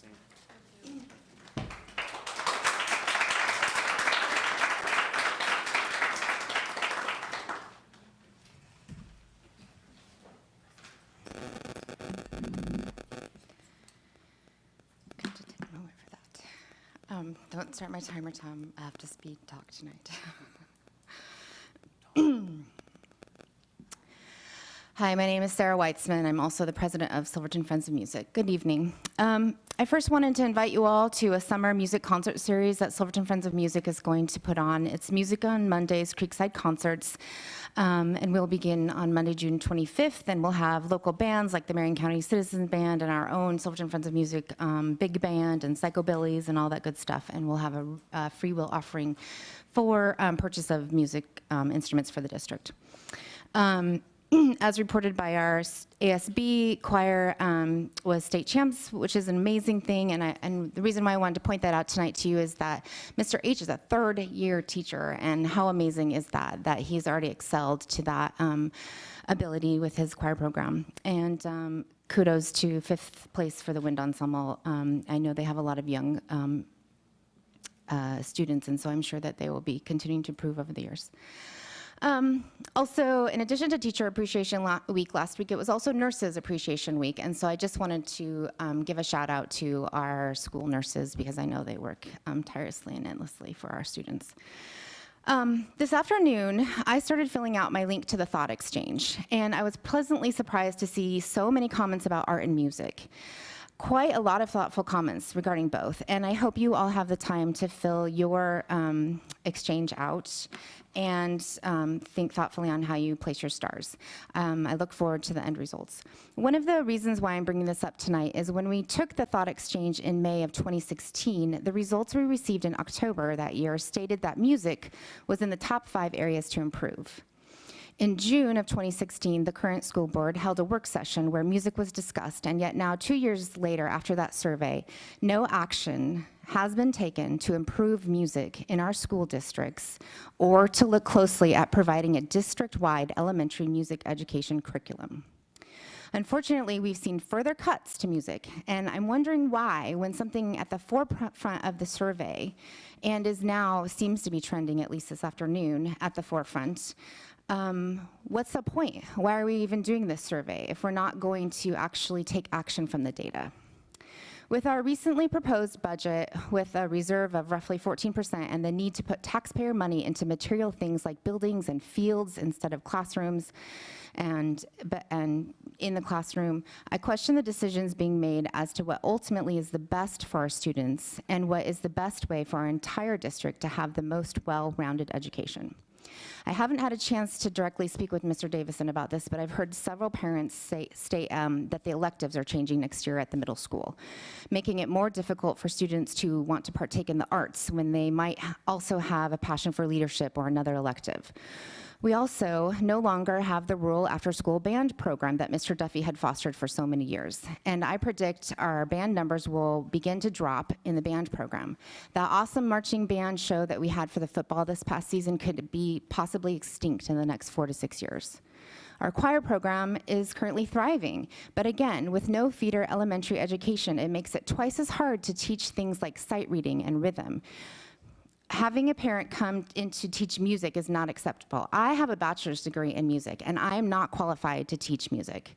sing. Going to take a moment for that. Don't start my timer, Tom. I have to speed talk tonight. Hi, my name is Sarah Weitzman. I'm also the president of Silverton Friends of Music. Good evening. I first wanted to invite you all to a summer music concert series that Silverton Friends of Music is going to put on. It's Music on Mondays, Creekside Concerts, and we'll begin on Monday, June 25th, and we'll have local bands like the Marion County Citizens Band and our own Silverton Friends of Music big band and Psychobillies and all that good stuff, and we'll have a free will offering for purchase of music instruments for the district. As reported by our ASB choir, was state champs, which is an amazing thing. And the reason why I wanted to point that out tonight to you is that Mr. H is a third-year teacher, and how amazing is that he's already excelled to that ability with his choir program. And kudos to 5th place for the wind ensemble. I know they have a lot of young students, and so I'm sure that they will be continuing to improve over the years. Also, in addition to Teacher Appreciation Week last week, it was also Nurses Appreciation Week, and so I just wanted to give a shout out to our school nurses because I know they work tirelessly and endlessly for our students. This afternoon, I started filling out my link to the Thought Exchange, and I was pleasantly surprised to see so many comments about art and music. Quite a lot of thoughtful comments regarding both, and I hope you all have the time to fill your exchange out and think thoughtfully on how you place your stars. I look forward to the end results. One of the reasons why I'm bringing this up tonight is when we took the Thought Exchange in May of 2016, the results we received in October that year stated that music was in the top 5 areas to improve. In June of 2016, the current school board held a work session where music was discussed, and yet now 2 years later after that survey, no action has been taken to improve music in our school districts or to look closely at providing a district-wide elementary music education curriculum. Unfortunately, we've seen further cuts to music, and I'm wondering why, when something at the forefront of the survey and is now seems to be trending, at least this afternoon, at the forefront, what's the point? Why are we even doing this survey if we're not going to actually take action from the data? With our recently proposed budget with a reserve of roughly 14% and the need to put taxpayer money into material things like buildings and fields instead of classrooms and in the classroom, I question the decisions being made as to what ultimately is the best for our students and what is the best way for our entire district to have the most well-rounded education. I haven't had a chance to directly speak with Mr. Davison about this, but I've heard several parents state that the electives are changing next year at the middle school, making it more difficult for students to want to partake in the arts when they might also have a passion for leadership or another elective. We also no longer have the rural after-school band program that Mr. Duffy had fostered for so many years, and I predict our band numbers will begin to drop in the band program. That awesome marching band show that we had for the football this past season could be possibly extinct in the next 4 to 6 years. Our choir program is currently thriving, but again, with no feeder elementary education, it makes it twice as hard to teach things like sight reading and rhythm. Having a parent come in to teach music is not acceptable. I have a bachelor's degree in music, and I am not qualified to teach music.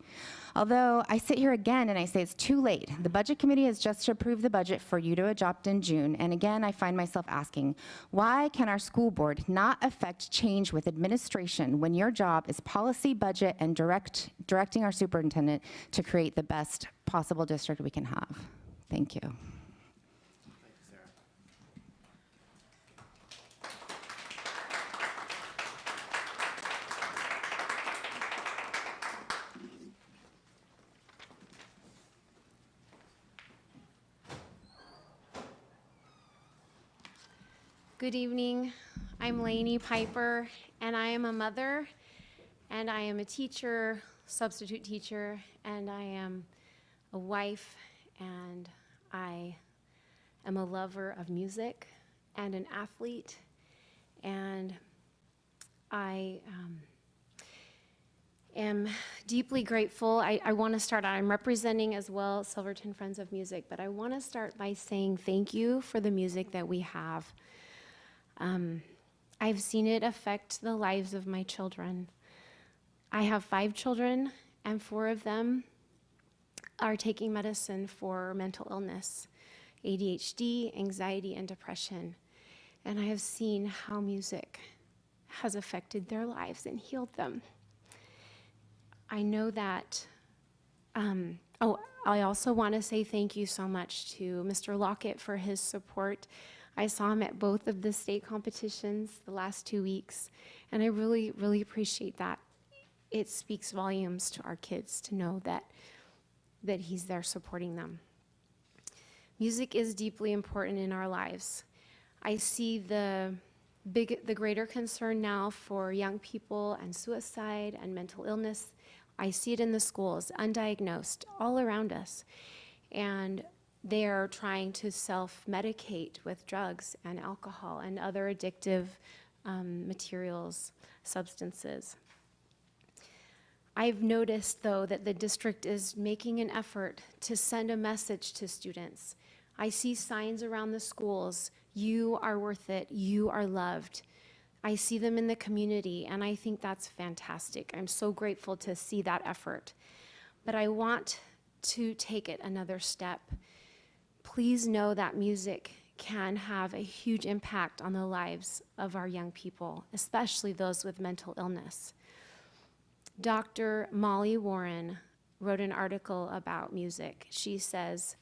Although I sit here again and I say it's too late. The budget committee has just approved the budget for you to adopt in June, and again, I find myself asking, why can our school board not affect change with administration when your job is policy, budget, and directing our superintendent to create the best possible district we can have? Thank you. Good evening. I'm Lainey Piper, and I am a mother, and I am a teacher, substitute teacher, and I am a wife, and I am a lover of music and an athlete, and am deeply grateful. I want to start out, I'm representing as well Silverton Friends of Music, but I want to start by saying thank you for the music that we have. I've seen it affect the lives of my children. I have 5 children, and 4 of them are taking medicine for mental illness, ADHD, anxiety, and depression. And I have seen how music has affected their lives and healed them. I know that, I also want to say thank you so much to Mr. Lockett for his support. I saw him at both of the state competitions the last 2 weeks, and I really, really appreciate that. It speaks volumes to our kids to know that he's there supporting them. Music is deeply important in our lives. I see the greater concern now for young people and suicide and mental illness. I see it in the schools, undiagnosed, all around us. And they're trying to self-medicate with drugs and alcohol and other addictive materials, substances. I've noticed, though, that the district is making an effort to send a message to students. I see signs around the schools, you are worth it, you are loved. I see them in the community, and I think that's fantastic. I'm so grateful to see that effort. But I want to take it another step. Please know that music can have a huge impact on the lives of our young people, especially those with mental illness. Dr. Molly Warren wrote an article about music. She says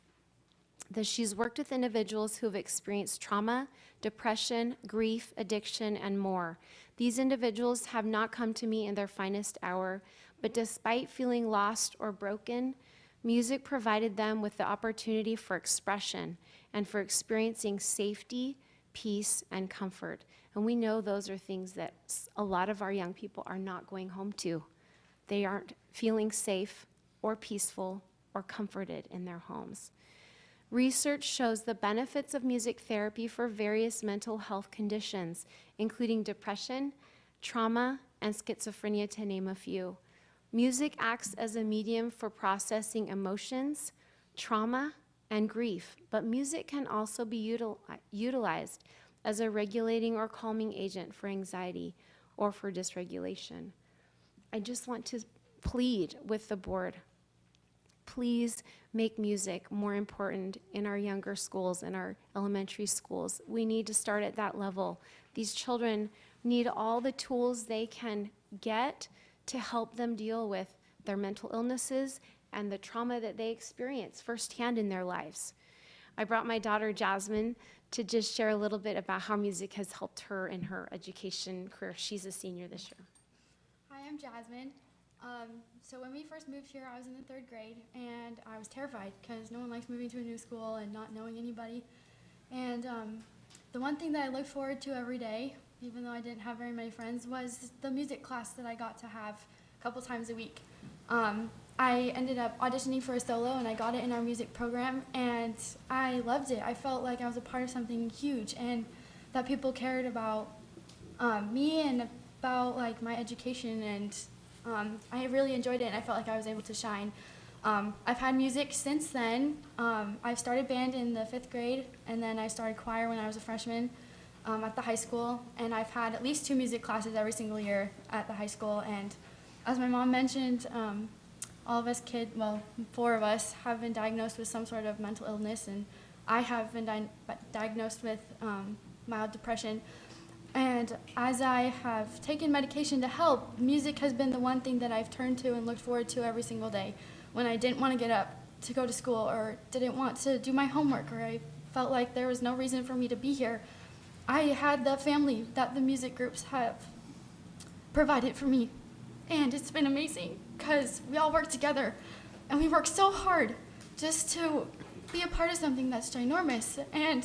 that she's worked with individuals who have experienced trauma, depression, grief, addiction, and more. These individuals have not come to me in their finest hour, but despite feeling lost or broken, music provided them with the opportunity for expression and for experiencing safety, peace, and comfort. And we know those are things that a lot of our young people are not going home to. They aren't feeling safe or peaceful or comforted in their homes. Research shows the benefits of music therapy for various mental health conditions, including depression, trauma, and schizophrenia, to name a few. Music acts as a medium for processing emotions, trauma, and grief, but music can also be utilized as a regulating or calming agent for anxiety or for dysregulation. I just want to plead with the board. Please make music more important in our younger schools, in our elementary schools. We need to start at that level. These children need all the tools they can get to help them deal with their mental illnesses and the trauma that they experience firsthand in their lives. I brought my daughter Jasmine to just share a little bit about how music has helped her in her education career. She's a senior this year. Hi, I'm Jasmine. So when we first moved here, I was in the 3rd grade, and I was terrified because no one likes moving to a new school and not knowing anybody. And the one thing that I looked forward to every day, even though I didn't have very many friends, was the music class that I got to have a couple times a week. I ended up auditioning for a solo, and I got it in our music program, and I loved it. I felt like I was a part of something huge, and that people cared about me and about like my education, and I really enjoyed it, and I felt like I was able to shine. I've had music since then. I started band in the 5th grade, and then I started choir when I was a freshman at the high school, and I've had at least 2 music classes every single year at the high school. And as my mom mentioned, all of us 4 of us have been diagnosed with some sort of mental illness, and I have been diagnosed with mild depression. And as I have taken medication to help, music has been the one thing that I've turned to and looked forward to every single day. When I didn't want to get up to go to school, or didn't want to do my homework, or I felt like there was no reason for me to be here, I had the family that the music groups have provided for me. And it's been amazing because we all work together, and we work so hard just to be a part of something that's ginormous. And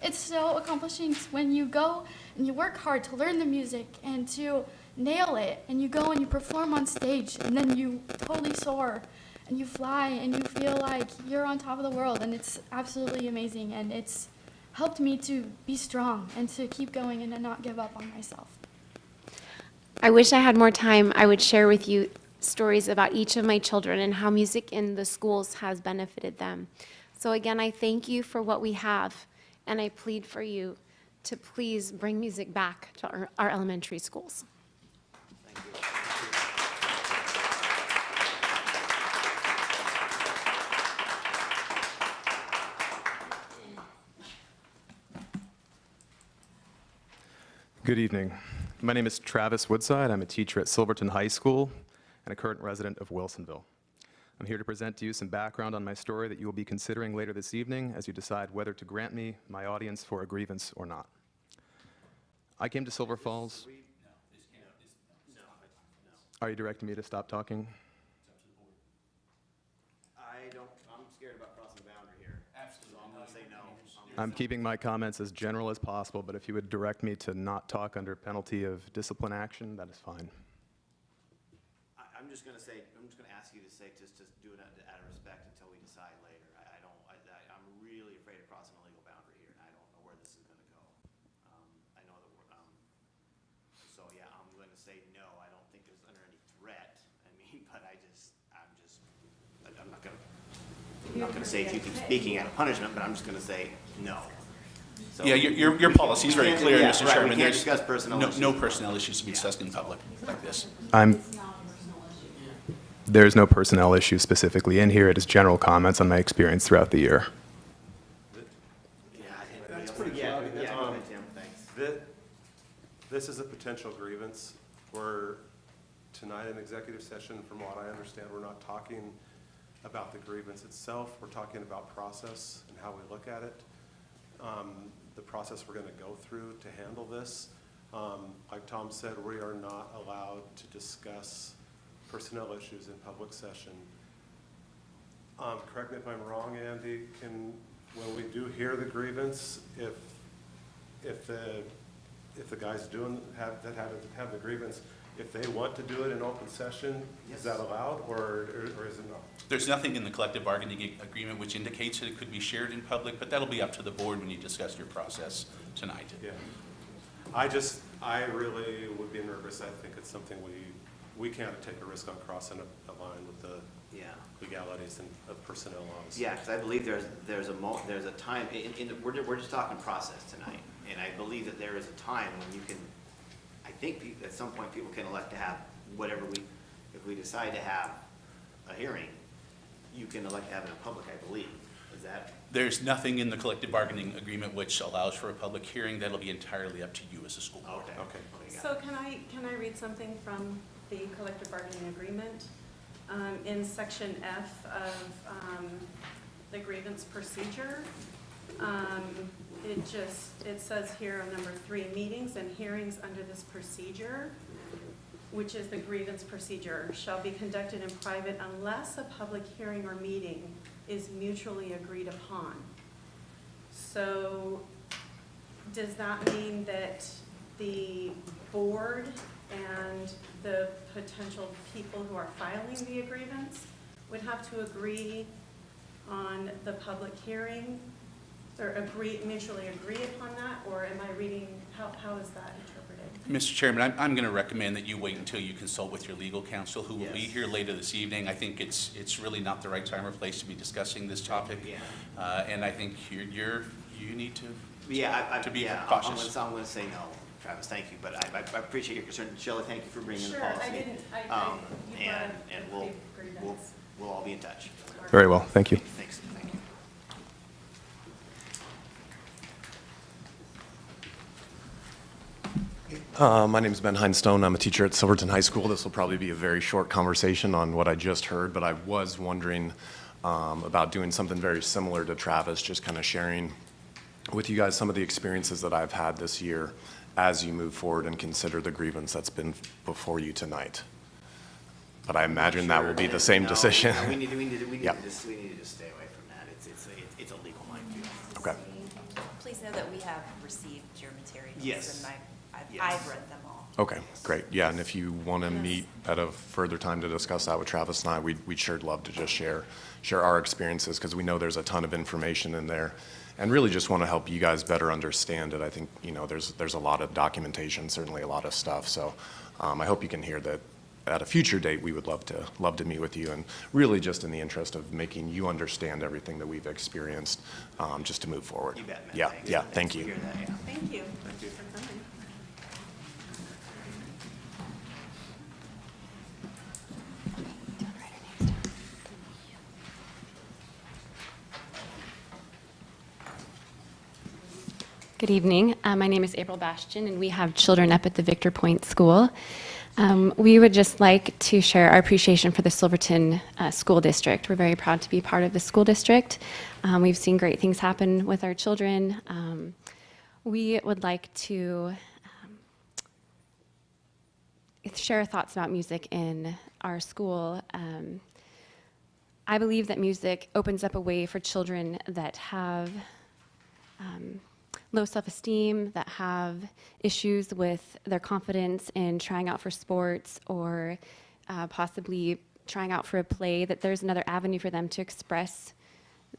it's so accomplishing when you go and you work hard to learn the music and to nail it, and you go and you perform on stage, and then you totally soar and you fly and you feel like you're on top of the world, and it's absolutely amazing, and it's helped me to be strong and to keep going and to not give up on myself. I wish I had more time. I would share with you stories about each of my children and how music in the schools has benefited them. So again, I thank you for what we have, and I plead for you to please bring music back to our elementary schools. Good evening. My name is Travis Woodside. I'm a teacher at Silverton High School and a current resident of Wilsonville. I'm here to present to you some background on my story that you will be considering later this evening as you decide whether to grant me my audience for a grievance or not. I came to Silver Falls. Are you directing me to stop talking? I'm scared about crossing the boundary here. Absolutely. So I'm gonna say no. I'm keeping my comments as general as possible, but if you would direct me to not talk under penalty of discipline action, that is fine. I'm just gonna ask you to say, just to do it out of respect until we decide later. I'm really afraid of crossing a legal boundary here, and I don't know where this is gonna go. I know that so yeah, I'm gonna say no. I don't think there's under any threat. I mean, but I'm not gonna say if you keep speaking out of punishment, but I'm just gonna say no. So Yeah, your policy is very clear, Yeah, Mr. right, Chairman. we can't There's discuss personnel issues. no personnel issues to be discussed in public like this. There's no personnel issue specifically in here. It is general comments on my experience throughout the year. That's pretty cloudy. Yeah, go ahead, Tim, thanks. This is a potential grievance. We're, tonight in executive session, from what I understand, we're not talking about the grievance itself. We're talking about process and how we look at it. The process we're going to go through to handle this. Like Tom said, we are not allowed to discuss personnel issues in public session. Correct me if I'm wrong, Andy, when we do hear the grievance, if the guys have the grievance, if they want to do it in open session, is that allowed, or is it not? There's nothing in the collective bargaining agreement which indicates that it could be shared in public, but that'll be up to the board when you discuss your process tonight. Yeah. I really would be nervous. I think it's something we can't take a risk on crossing a line with the Yeah. legalities of personnel laws. Yeah, because I believe there's a time, we're just talking process tonight, and I believe that there is a time when you can, I think at some point people can elect to have whatever if we decide to have a hearing, you can elect to have it in public, I believe. Is that? There's nothing in the collective bargaining agreement which allows for a public hearing. That'll be entirely up to you as a school board. Okay. got So it. can I read something from the collective bargaining agreement? In section F of the grievance procedure, it says here on number 3, meetings and hearings under this procedure, which is the grievance procedure, shall be conducted in private unless a public hearing or meeting is mutually agreed upon. So does that mean that the board and the potential people who are filing the grievance would have to agree on the public hearing, or mutually agree upon that, or am I reading, how is that interpreted? Mr. Chairman, I'm going to recommend that you wait until you consult with your legal counsel, who will be Yes. here later this evening. I think it's really not the right time or place to be discussing this topic. Yeah. And I think you need to Yeah, to be yeah, cautious. I'm gonna say no, Travis, thank you, but I appreciate your concern. Shelley, thank you for bringing the Sure, policy. I didn't, you brought up And the we'll grievance. all be in touch. Very well, thank you. Thanks, thank you. My name is Ben Hindstone. I'm a teacher at Silverton High School. This will probably be a very short conversation on what I just heard, but I was wondering about doing something very similar to Travis, just kind of sharing with you guys some of the experiences that I've had this year as you move forward and consider the grievance that's been before you tonight. But I imagine that will be the same No, decision. no, we need to Yep. just stay away from that. It's a legal minefield. Okay. Please know that we have received your materials. Yes. And Yes. I've read them all. Okay, great. Yeah, and if you want to meet at a further time to discuss that with Travis and I, we'd sure love to just share our experiences, because we know there's a ton of information in there, and really just want to help you guys better understand it. I think, there's a lot of documentation, certainly a lot of stuff, so I hope you can hear that at a future date, we would love to meet with you, and really just in the interest of making you understand everything that we've experienced, just to move forward. You bet, man. Yeah, Thanks. yeah, Thanks thank to you. hear that, yeah. Thank you. Thank you for coming. Good evening. My name is April Bastian, and we have children up at the Victor Point School. We would just like to share our appreciation for the Silverton School District. We're very proud to be part of the school district. We've seen great things happen with our children. We would like to share thoughts about music in our school. I believe that music opens up a way for children that have low self-esteem, that have issues with their confidence in trying out for sports or possibly trying out for a play, that there's another avenue for them to express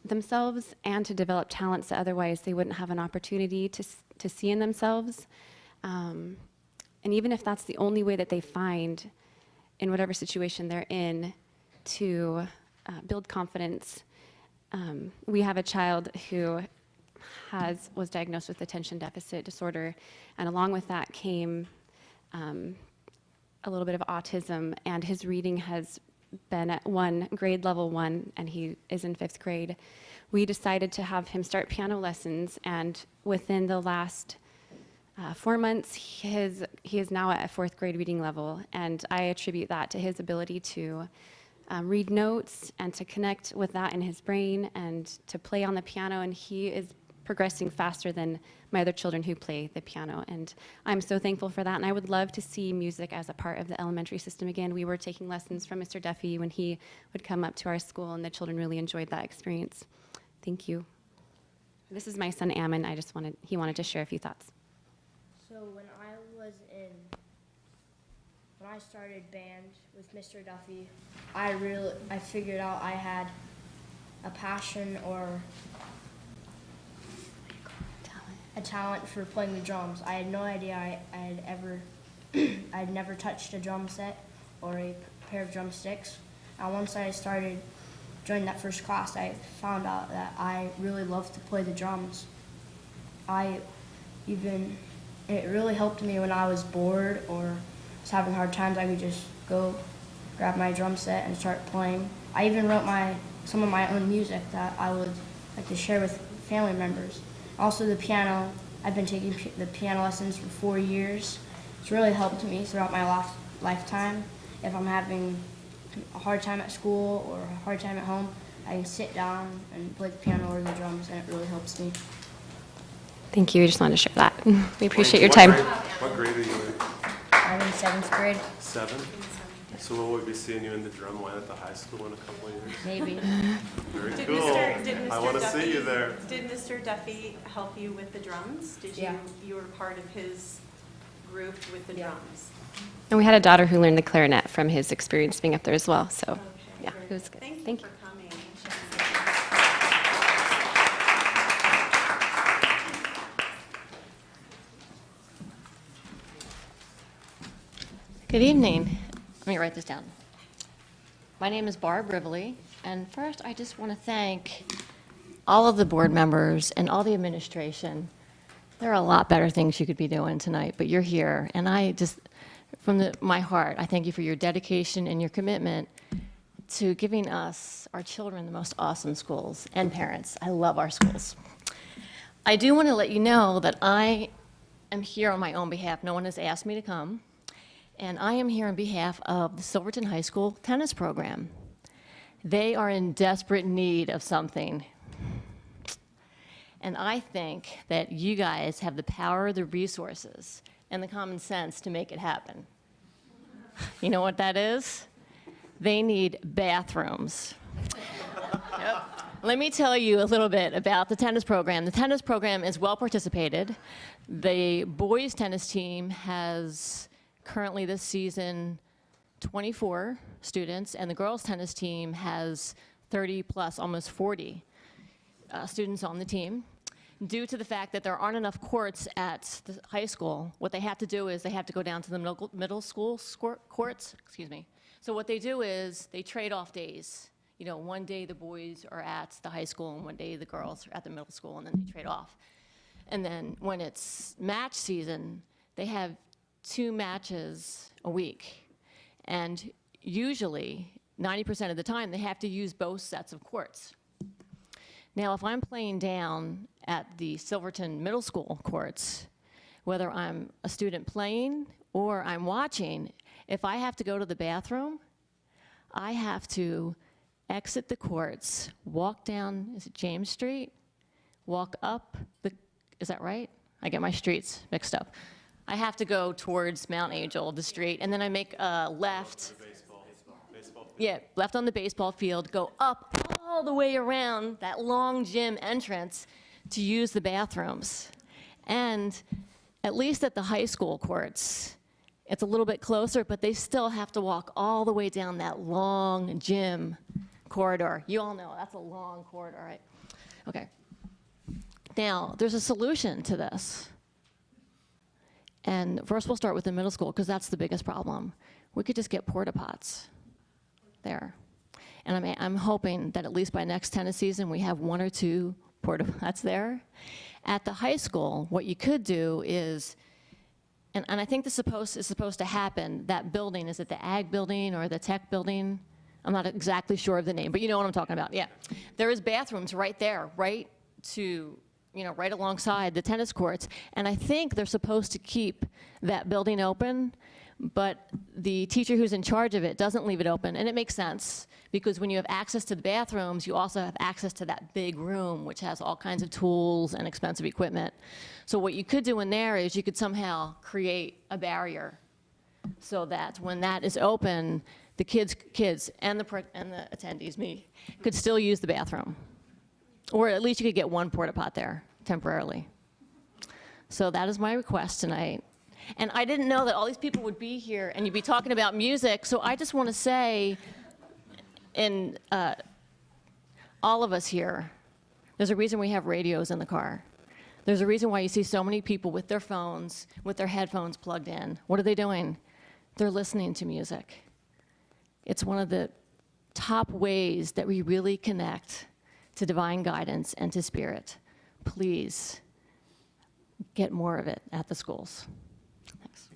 themselves and to develop talents that otherwise they wouldn't have an opportunity to see in themselves. And even if that's the only way that they find in whatever situation they're in to build confidence. We have a child who was diagnosed with attention deficit disorder, and along with that came a little bit of autism, and his reading has been at grade level 1, and he is in 5th grade. We decided to have him start piano lessons, and within the last 4 months, he is now at a 4th grade reading level, and I attribute that to his ability to read notes and to connect with that in his brain and to play on the piano, and he is progressing faster than my other children who play the piano, and I'm so thankful for that, and I would love to see music as a part of the elementary system again. We were taking lessons from Mr. Duffy when he would come up to our school, and the children really enjoyed that experience. Thank you. This is my son Ammon. He wanted to share a few thoughts. So when I started band with Mr. Duffy, I figured out I had a passion or a talent for playing the drums. I had no idea I'd never touched a drum set or a pair of drumsticks. And once I started joining that first class, I found out that I really loved to play the drums. It really helped me when I was bored or was having hard times. I could just go grab my drum set and start playing. I even wrote some of my own music that I would like to share with family members. Also the piano, I've been taking the piano lessons for 4 years. It's really helped me throughout my lifetime. If I'm having a hard time at school or a hard time at home, I can sit down and play the piano or the drums, and it really helps me. Thank you. We just wanted to share that. We appreciate your time. What grade are you in? I'm in 7th grade, 7? So will we be seeing you in the drum line at the high school in a couple of years? maybe. Very Did cool. Mr. I want to see you there. Did Mr. Duffy help you with the drums? Yeah. You were part of his group with the Yeah. drums? And we had a daughter who learned the clarinet from his experience being up there as well. So, Okay, yeah, very it was good. Thank you Thank you. for coming. Good evening. Let me write this down. My name is Barb Rivoli, and first I just want to thank all of the board members and all the administration. There are a lot better things you could be doing tonight, but you're here, and I just, from my heart, I thank you for your dedication and your commitment to giving us, our children, the most awesome schools, and parents. I love our schools. I do want to let you know that I am here on my own behalf. No one has asked me to come. And I am here on behalf of the Silverton High School tennis program. They are in desperate need of something. And I think that you guys have the power, the resources, and the common sense to make it happen. You know what that is? They need bathrooms. Yep. Let me tell you a little bit about the tennis program. The tennis program is well participated. The boys tennis team has currently this season 24 students, and the girls tennis team has 30 plus, almost 40 students on the team. due to the fact that there aren't enough courts at the high school, what they have to do is they have to go down to the middle school courts, excuse me. So what they do is they trade off days. You know, one day the boys are at the high school and one day the girls are at the middle school, and then they trade off. And then when it's match season, they have 2 matches a week. And usually, 90% of the time, they have to use both sets of courts. Now, if I'm playing down at the Silverton Middle School courts, whether I'm a student playing or I'm watching, if I have to go to the bathroom, I have to exit the courts, walk down, is it James Street? Walk up the, is that right? I get my streets mixed up. I have to go towards Mount Angel, the street, and then I make a left. Yeah, left on the baseball field, go up all the way around that long gym entrance to use the bathrooms. And at least at the high school courts, it's a little bit closer, but they still have to walk all the way down that long gym corridor. You all know, that's a long corridor, right? Okay. Now, there's a solution to this. And first we'll start with the middle school, because that's the biggest problem. We could just get porta pots there. And I'm hoping that at least by next tennis season, we have 1 or 2 porta pots there. At the high school, what you could do is, and I think this is supposed to happen, that building, is it the ag building or the tech building? I'm not exactly sure of the name, but you know what I'm talking about, yeah. There is bathrooms right there, right to, you know, right alongside the tennis courts. And I think they're supposed to keep that building open, but the teacher who's in charge of it doesn't leave it open. And it makes sense, because when you have access to the bathrooms, you also have access to that big room, which has all kinds of tools and expensive equipment. So what you could do in there is you could somehow create a barrier so that when that is open, the kids and the attendees, me, could still use the bathroom. Or at least you could get 1 porta pot there temporarily. So that is my request tonight. And I didn't know that all these people would be here and you'd be talking about music, so I just want to say, in all of us here, there's a reason we have radios in the car. There's a reason why you see so many people with their phones, with their headphones plugged in. What are they doing? They're listening to music. It's one of the top ways that we really connect to divine guidance and to spirit. Please get more of it at the schools. Thanks.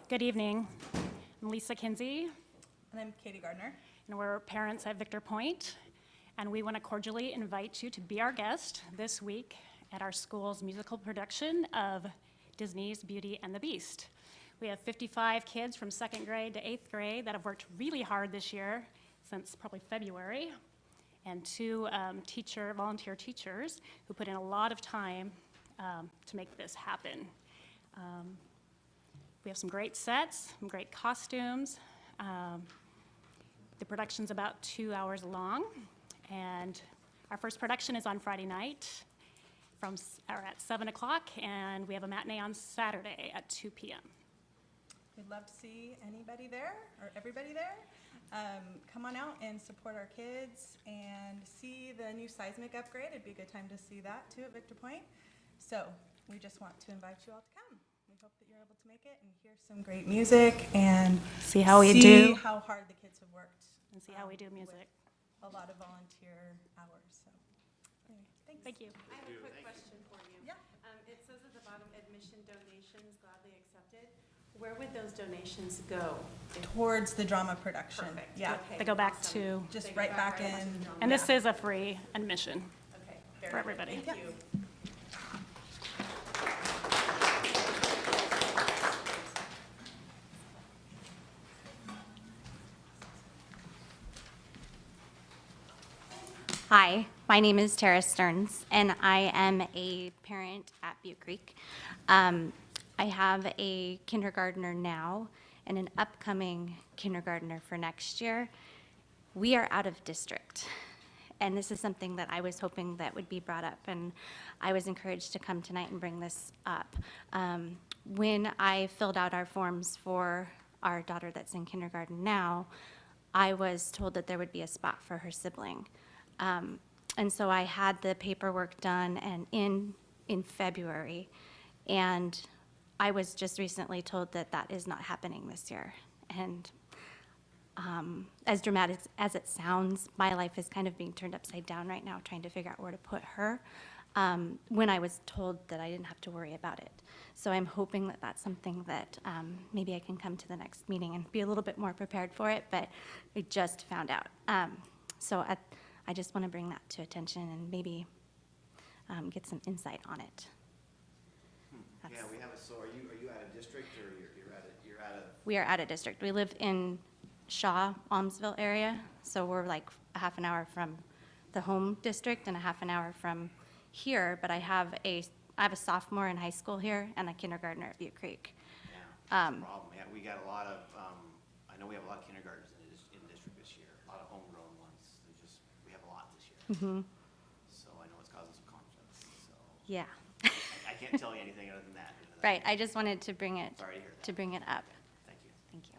Good evening. I'm Lisa Kinsey, And I'm Katie Gardner. and we're parents at Victor Point, and we want to cordially invite you to be our guest this week at our school's musical production of Disney's Beauty and the Beast. We have 55 kids from 2nd grade to 8th grade that have worked really hard this year, since probably February, and 2 volunteer teachers who put in a lot of time to make this happen. We have some great sets, some great costumes. The production's about 2 hours long, and our first production is on Friday night at 7 o'clock, and we have a matinee on Saturday at 2 p.m. We'd love to see anybody there, or everybody there. Come on out and support our kids and see the new seismic upgrade. It'd be a good time to see that too at Victor Point. So we just want to invite you all to come. We hope that you're able to make it and hear some great music and See how we see do. how hard the kids have worked. And see how we do music. With a lot of volunteer hours. So anyway, thanks. Thank you. I have a quick question for you. Yeah. It says at the bottom, admission donations gladly accepted. Where would those donations go? Towards the drama production. Perfect. Yeah. Okay, They go back awesome. to, Just They go right back into in. the drama. and this is a free admission Okay, for very good. everybody. Thank you. Hi, my name is Tara Stearns, and I am a parent at Butte Creek. I have a kindergartner now and an upcoming kindergartner for next year. We are out of district. And this is something that I was hoping that would be brought up, and I was encouraged to come tonight and bring this up. When I filled out our forms for our daughter that's in kindergarten now, I was told that there would be a spot for her sibling. And so I had the paperwork done and in February, and I was just recently told that that is not happening this year. And as dramatic as it sounds, my life is kind of being turned upside down right now, trying to figure out where to put her, when I was told that I didn't have to worry about it. So I'm hoping that that's something that maybe I can come to the next meeting and be a little bit more prepared for it, but I just found out. So I just want to bring that to attention and maybe get some insight on it. Yeah, we have so are you out of district, or you're out of? We are out of district. We live in Shaw, Almsville area, so we're like a half an hour from the home district and a half an hour from here, but I have a sophomore in high school here and a kindergartner at Butte Creek. Yeah, that's a problem. Yeah, we got a lot of, I know we have a lot of kindergartners in district this year, a lot of homegrown ones. We have a lot this year. Mm-hmm. So I know it's causing some conflicts, so. Yeah. I can't tell you anything other than that. Right, I just wanted to bring it, Sorry to hear that. to bring it up. Thank you. Thank you.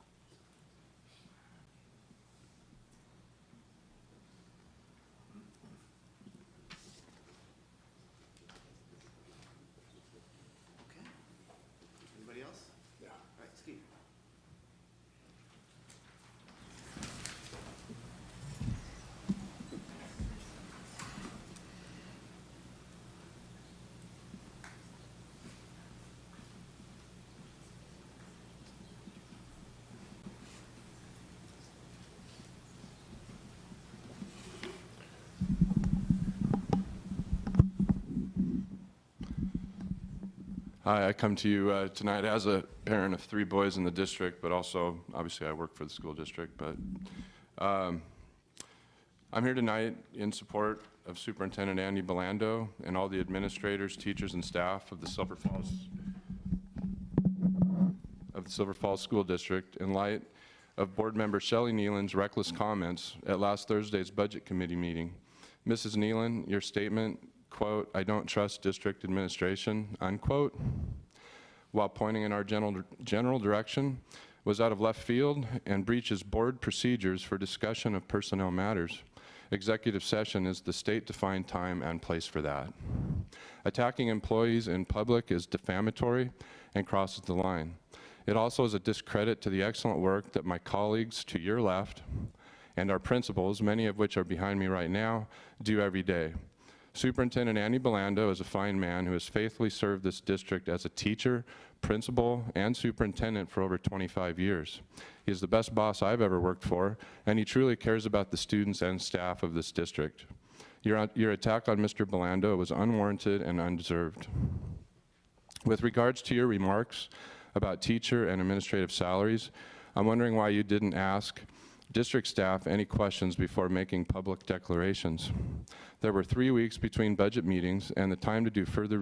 Okay. Anybody else? Yeah. All right, Steve. Hi, I come to you tonight as a parent of 3 boys in the district, but also, obviously, I work for the school district. But I'm here tonight in support of Superintendent Andy Belando and all the administrators, teachers, and staff of the Silver Falls School District in light of Board Member Shelley Nealon's reckless comments at last Thursday's Budget Committee meeting. Mrs. Nealon, your statement, quote, "I don't trust district administration," unquote, while pointing in our general direction, was out of left field and breaches board procedures for discussion of personnel matters. Executive session is the state-defined time and place for that. Attacking employees in public is defamatory and crosses the line. It also is a discredit to the excellent work that my colleagues to your left and our principals, many of which are behind me right now, do every day. Superintendent Andy Belando is a fine man who has faithfully served this district as a teacher, principal, and superintendent for over 25 years. He is the best boss I've ever worked for, and he truly cares about the students and staff of this district. Your attack on Mr. Belando was unwarranted and undeserved. With regards to your remarks about teacher and administrative salaries, I'm wondering why you didn't ask district staff any questions before making public declarations. There were 3 weeks between budget meetings and time to do further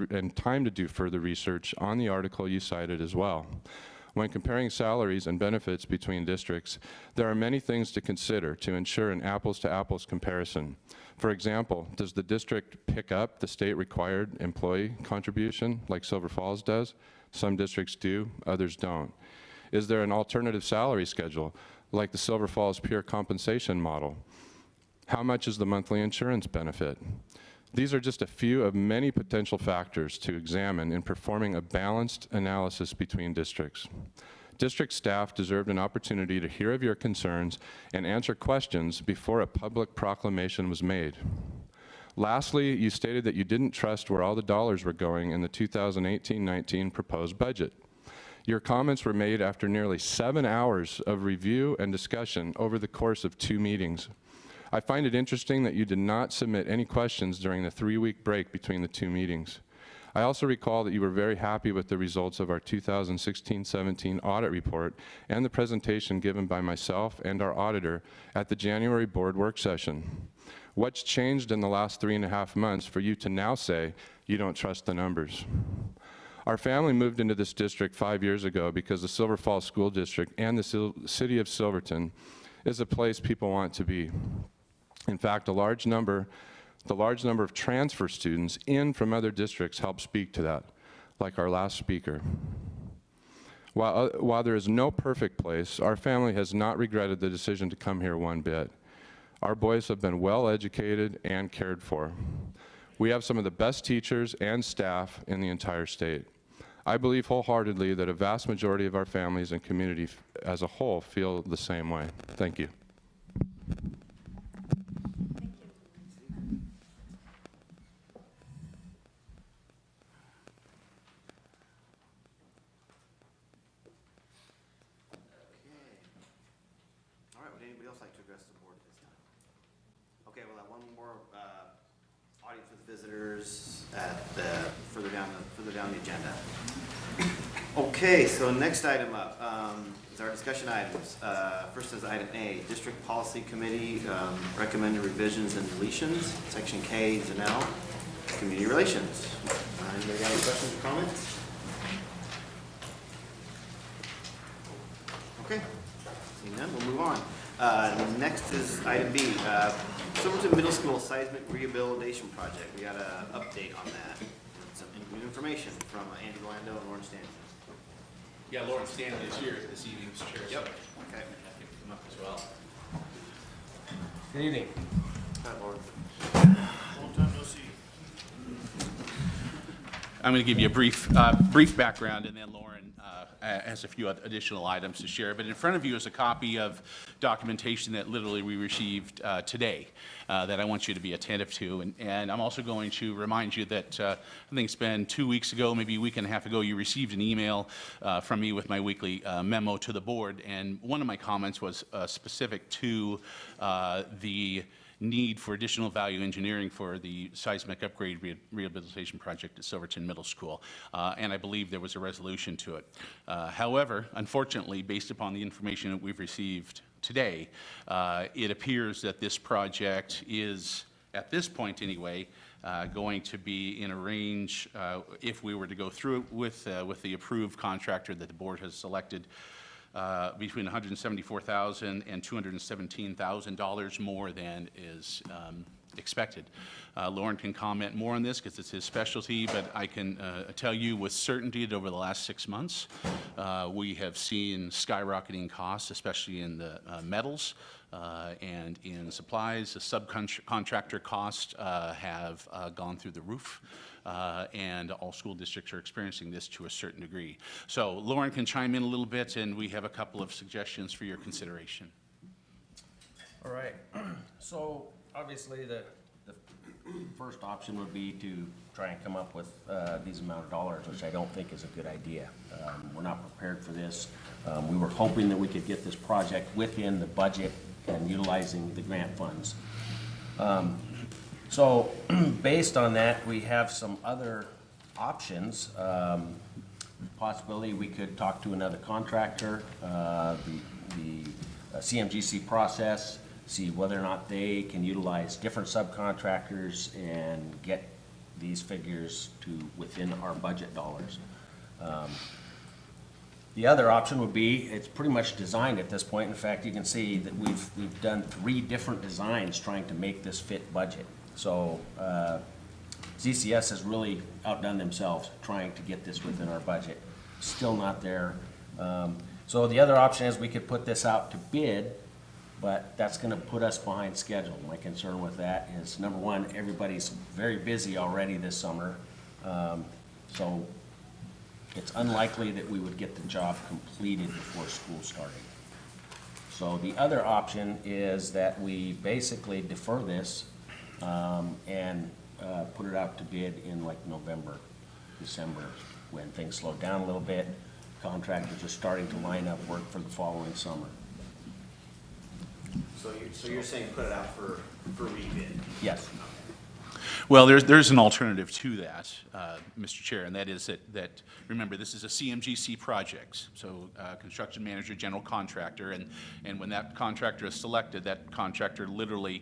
research on the article you cited as well. When comparing salaries and benefits between districts, there are many things to consider to ensure an apples-to-apples comparison. For example, does the district pick up the state-required employee contribution like Silver Falls does? Some districts do, others don't. Is there an alternative salary schedule like the Silver Falls peer compensation model? How much is the monthly insurance benefit? These are just a few of many potential factors to examine in performing a balanced analysis between districts. District staff deserved an opportunity to hear of your concerns and answer questions before a public proclamation was made. Lastly, you stated that you didn't trust where all the dollars were going in the 2018-19 proposed budget. Your comments were made after nearly 7 hours of review and discussion over the course of 2 meetings. I find it interesting that you did not submit any questions during the 3-week break between the 2 meetings. I also recall that you were very happy with the results of our 2016-17 audit report and the presentation given by myself and our auditor at the January board work session. What's changed in the last 3.5 months for you to now say you don't trust the numbers? Our family moved into this district 5 years ago because the Silver Falls School District and the city of Silverton is a place people want to be. In fact, the large number of transfer students in from other districts help speak to that, like our last speaker. While there is no perfect place, our family has not regretted the decision to come here one bit. Our boys have been well educated and cared for. We have some of the best teachers and staff in the entire state. I believe wholeheartedly that a vast majority of our families and community as a whole feel the same way. Thank you. All right, would anybody else like to address the board at this time? Okay, we'll have one more audience with visitors at further down the agenda. Okay, so next item up is our discussion items. First is item A, District Policy Committee recommended revisions and deletions. Section K is an L, Community Relations. Anybody got any questions or comments? Okay, seeing none, we'll move on. Next is item B, Silverton Middle School Seismic Rehabilitation Project. We got an update on that. Some new information from Andy Lando and Lauren Stanley. Yeah, Lauren Stanley is here this evening, Mr. Chair. Yep. So Okay. I picked him up as well. Good evening. Hi, Lauren. Long time no see. I'm going to give you a brief background, and then Lauren has a few additional items to share. But in front of you is a copy of documentation that literally we received today that I want you to be attentive to. And I'm also going to remind you that I think it's been 2 weeks ago, maybe a week and a half ago, you received an email from me with my weekly memo to the board. And one of my comments was specific to the need for additional value engineering for the seismic upgrade rehabilitation project at Silverton Middle School, and I believe there was a resolution to it. However, unfortunately, based upon the information that we've received today, it appears that this project is, at this point anyway, going to be in a range, if we were to go through it with the approved contractor that the board has selected, between $174,000 and $217,000 more than is expected. Lauren can comment more on this because it's his specialty, but I can tell you with certainty that over the last 6 months, we have seen skyrocketing costs, especially in the metals and in supplies. The subcontractor costs have gone through the roof. And all school districts are experiencing this to a certain degree. So Lauren can chime in a little bit, and we have a couple of suggestions for your consideration. All right. So obviously the first option would be to try and come up with these amount of dollars, which I don't think is a good idea. We're not prepared for this. We were hoping that we could get this project within the budget and utilizing the grant funds. So based on that, we have some other options. Possibility we could talk to another contractor, the CMGC process, see whether or not they can utilize different subcontractors and get these figures to within our budget dollars. The other option would be, it's pretty much designed at this point. In fact, you can see that we've done 3 different designs trying to make this fit budget. So ZCS has really outdone themselves trying to get this within our budget. Still not there. So the other option is we could put this out to bid, but that's going to put us behind schedule. My concern with that is, number one, everybody's very busy already this summer. So it's unlikely that we would get the job completed before school started. So the other option is that we basically defer this and put it out to bid in like November, December, when things slow down a little bit. Contractors are starting to line up work for the following summer. So you're saying put it out for rebid? Yes. Well, there's an alternative to that, Mr. Chair, and that is that, remember, this is a CMGC project, so construction manager, general contractor, and when that contractor is selected, that contractor literally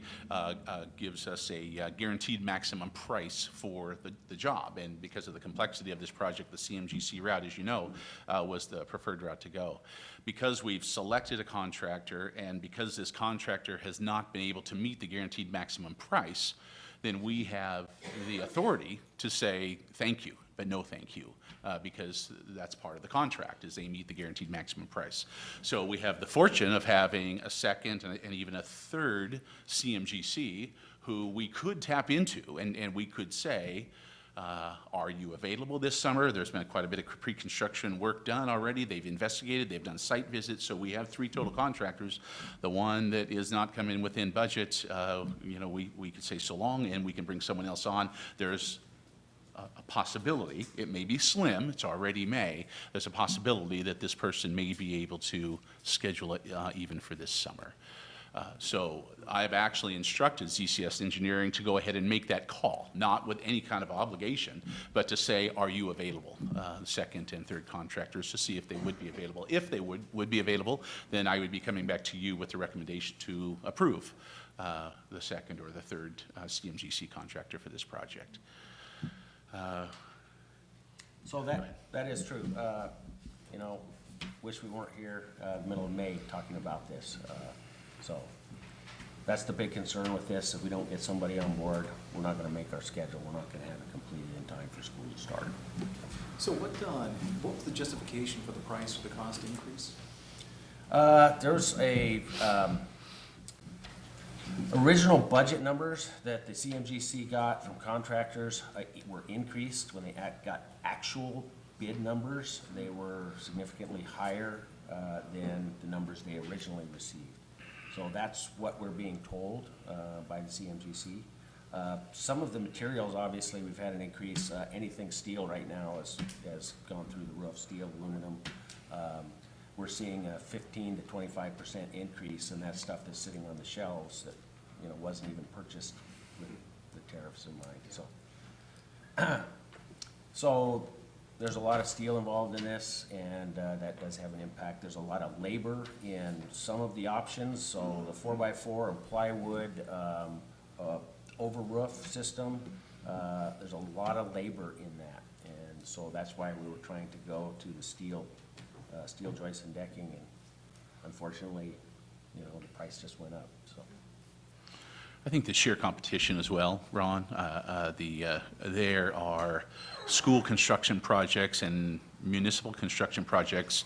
gives us a guaranteed maximum price for the job. And because of the complexity of this project, the CMGC route, as you know, was the preferred route to go. Because we've selected a contractor, and because this contractor has not been able to meet the guaranteed maximum price, then we have the authority to say thank you, but no thank you, because that's part of the contract, is they meet the guaranteed maximum price. So we have the fortune of having a second and even a third CMGC who we could tap into, and we could say, are you available this summer? There's been quite a bit of pre-construction work done already. They've investigated, they've done site visits, so we have 3 total contractors. The one that is not coming within budget, you know, we could say so long, and we can bring someone else on. There's a possibility, it may be slim, it's already May, there's a possibility that this person may be able to schedule it even for this summer. So I've actually instructed ZCS Engineering to go ahead and make that call, not with any kind of obligation, but to say, are you available? Second and third contractors, to see if they would be available. If they would be available, then I would be coming back to you with the recommendation to approve the second or the third CMGC contractor for this project. So that is true. You know, wish we weren't here middle of May talking about this. So that's the big concern with this. If we don't get somebody on board, we're not going to make our schedule. We're not going to have it completed in time for school to start. So what was the justification for the price for the cost increase? There's a original budget numbers that the CMGC got from contractors were increased. When they got actual bid numbers, they were significantly higher than the numbers they originally received. So that's what we're being told by the CMGC. Some of the materials, obviously, we've had an increase. Anything steel right now has gone through the roof, steel, aluminum. We're seeing a 15 to 25% increase in that stuff that's sitting on the shelves that, you know, wasn't even purchased with the tariffs in mind. So there's a lot of steel involved in this, and that does have an impact. There's a lot of labor in some of the options. So the 4x4 and plywood, over roof system, there's a lot of labor in that. And so that's why we were trying to go to the steel joists and decking, and unfortunately, you know, the price just went up, so. I think the sheer competition as well, Ron. There are school construction projects and municipal construction projects.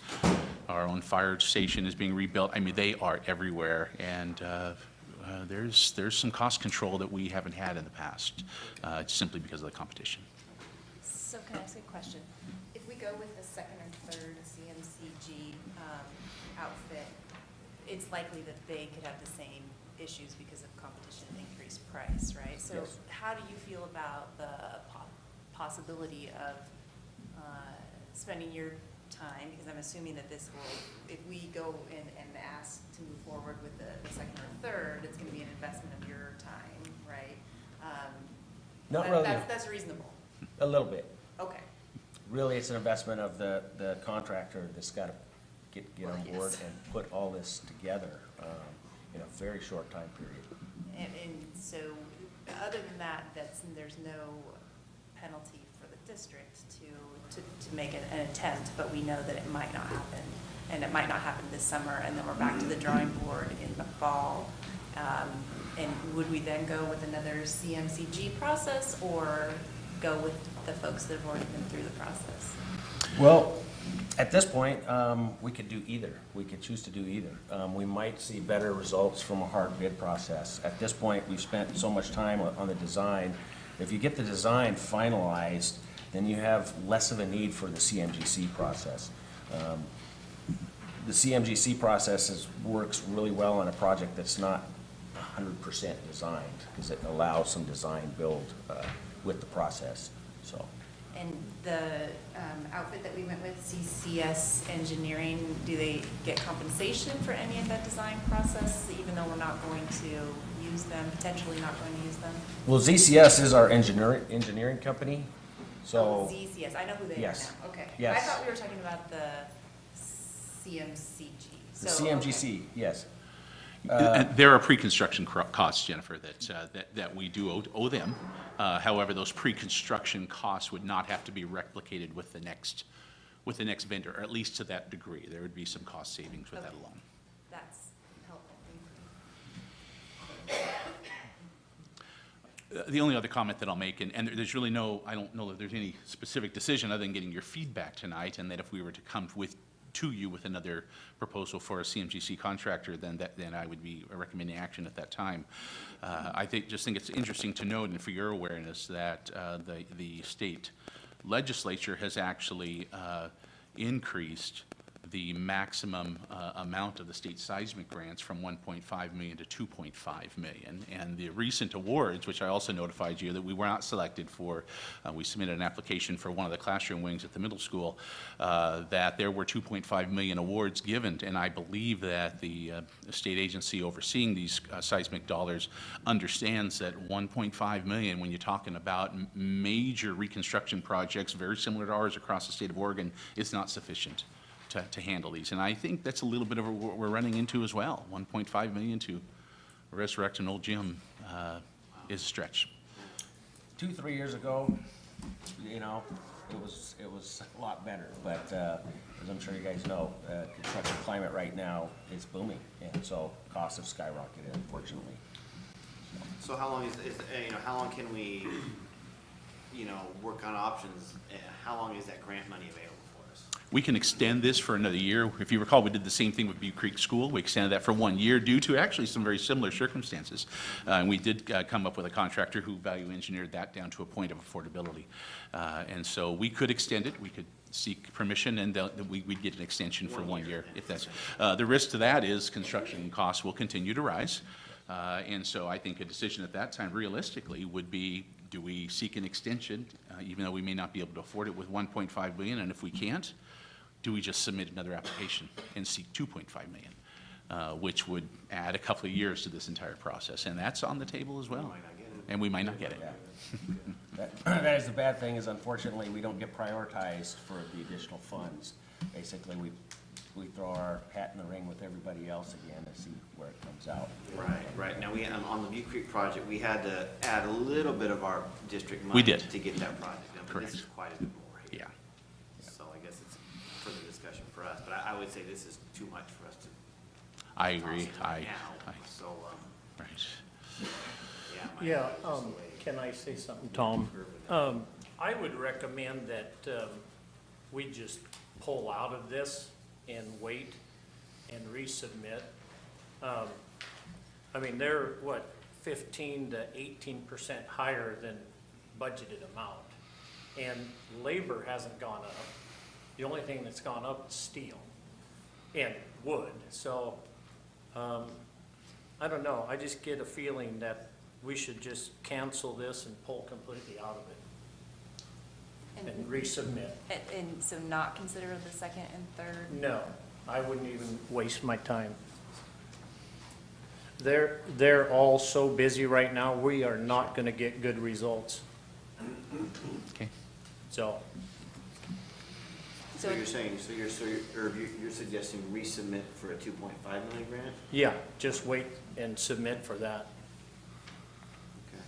Our own fire station is being rebuilt. I mean, they are everywhere, and there's some cost control that we haven't had in the past, simply because of the competition. So can I ask a question? If we go with the second or third CMCG outfit, it's likely that they could have the same issues because of competition and increased price, right? So Yes. how do you feel about the possibility of spending your time? Because I'm assuming that this will, if we go in and ask to move forward with the second or third, it's going to be an investment of your time, right? Not really. That's reasonable. A little bit. Okay. Really, it's an investment of the contractor that's got to get Well, on yes. board and put all this together in a very short time period. And so, other than that, there's no penalty for the district to make an attempt, but we know that it might not happen, and it might not happen this summer, and then we're back to the drawing board in the fall. And would we then go with another CMCG process, or go with the folks that have already been through the process? Well, at this point, we could do either. We could choose to do either. We might see better results from a hard bid process. At this point, we've spent so much time on the design. If you get the design finalized, then you have less of a need for the CMGC process. The CMGC process works really well on a project that's not 100% designed, because it allows some design build with the process, so. And the outfit that we went with, CCS Engineering, do they get compensation for any of that design process, even though we're not going to use them, potentially not going to use them? Well, ZCS is our engineering company, so. Oh, ZCS, I know who they are Yes. now, okay. I Yes. thought we were talking about the CMCG. The So, CMGC, yes. There are pre-construction costs, Jennifer, that we do owe them. However, those pre-construction costs would not have to be replicated with the next vendor, or at least to that degree. There would be some cost savings with that Okay. alone. That's helpful, The only other comment that I'll make, and there's really I don't know that there's any specific decision other than getting your feedback tonight, and that if we were to come to you with another proposal for a CMGC contractor, then I would be recommending action at that time. I think it's interesting to note, and for your awareness, that the state legislature has actually increased the maximum amount of the state seismic grants from 1.5 million to 2.5 million. And the recent awards, which I also notified you that we were not selected for, we submitted an application for one of the classroom wings at the middle school, that there were 2.5 million awards given. And I believe that the state agency overseeing these seismic dollars understands that 1.5 million, when you're talking about major reconstruction projects very similar to ours across the state of Oregon, is not sufficient to handle these. And I think that's a little bit of what we're running into as well. 1.5 million to resurrect an old gym is a stretch. 2-3 years ago, it was a lot better, but as I'm sure you guys know, construction climate right now is booming, and so costs have skyrocketed, unfortunately. So how long how long can we, work on options? How long is that grant money available for us? We can extend this for another year. If you recall, we did the same thing with Butte Creek School. We extended that for 1 year due to actually some very similar circumstances. And we did come up with a contractor who value engineered that down to a point of affordability. And so we could extend it. We could seek permission, and we'd get an extension for 1 year. If that's the risk to that is construction costs will continue to rise. And so I think a decision at that time realistically would be, do we seek an extension, even though we may not be able to afford it with 1.5 billion, and if we can't, do we just submit another application and seek 2.5 million, which would add a couple of years to this entire process, and that's on the table as well. And we might not get it. Yeah. That is the bad thing, is unfortunately, we don't get prioritized for the additional funds. Basically, we throw our hat in the ring with everybody else again to see where it comes out. Right. Now, on the Butte Creek project, we had to add a little bit of our district money. We did. To get that project done, but Correct. this is quite a bit more here. Yeah. So I guess it's further discussion for us, but I would say this is too much for us to. I agree. toss into now. So, Right. yeah. Can I say something, Tom? I would recommend that we just pull out of this and wait and resubmit. They're, 15 to 18% higher than budgeted amount. And labor hasn't gone up. The only thing that's gone up is steel and wood. So, I don't know, I just get a feeling that we should just cancel this and pull completely out of it and resubmit. And so not consider the second and third? No, I wouldn't even waste my time. They're all so busy right now, we are not gonna get good results. Okay. So, So you're saying, you're suggesting resubmit for a 2.5 million grant? yeah, just wait and submit for that. Okay.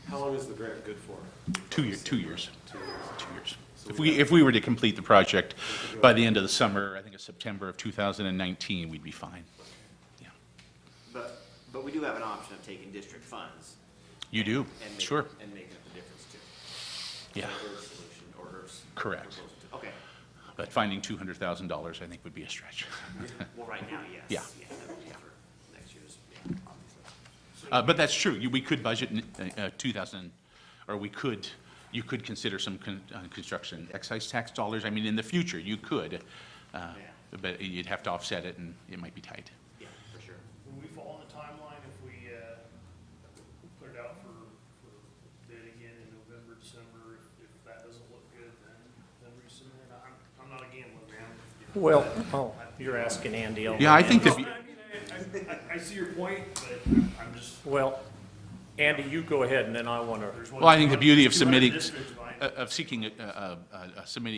How long is the grant good for? 2 years. 2 years. 2 years. 2 years. So If we were to complete the project by the end of the summer, I think it's September of 2019, we'd be fine. Yeah. But we do have an option of taking district funds. You do, and sure. And making up the difference too. Yeah. So her solution or her Correct. proposal too. Okay. But finding $200,000, I think, would be a stretch. Well, right now, yes. Yeah. That would be for next year's, obviously. But that's true. We could budget you could consider some construction excise tax dollars. In the future, you could, but you'd have to offset it, and it might be tight. Yeah, for sure. Will we fall in the timeline if we put it out for bid again in November, December, if that Well, oh, you're asking Andy. Yeah, I think that, I see your point, but I'm just. Well, Andy, you go ahead, and then I want to. well, I think the beauty of submitting, submitting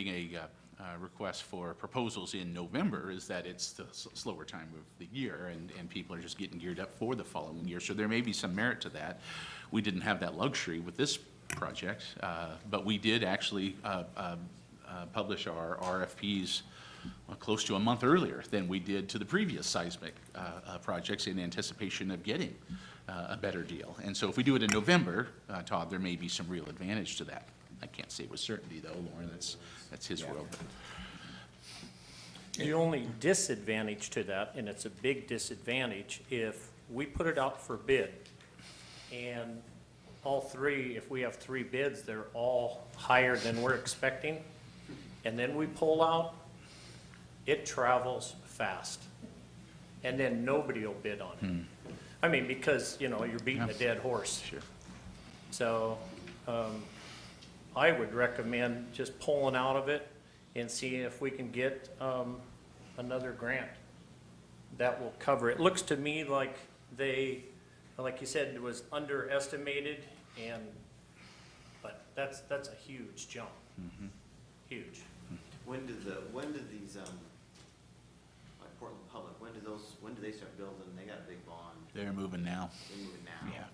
a request for proposals in November is that it's the slower time of the year, and people are just getting geared up for the following year. So there may be some merit to that. We didn't have that luxury with this project, but we did actually publish our RFPs close to a month earlier than we did to the previous seismic projects in anticipation of getting a better deal. And so if we do it in November, Todd, there may be some real advantage to that. I can't say with certainty, though, Lauren, that's his world. The only disadvantage to that, and it's a big disadvantage, if we put it out for bid, and all three, if we have three bids, they're all higher than we're expecting, and then we pull out, it travels fast. And then nobody will bid on it. I mean, because, you know, you're beating a dead horse. Sure. So, I would recommend just pulling out of it and seeing if we can get, another grant that will cover it. It looks to me like they, like you said, it was underestimated, but that's a huge jump. Huge. When do these, like Portland Public, when do they start building? They got a big bond. They're moving now. They're moving now. Yeah.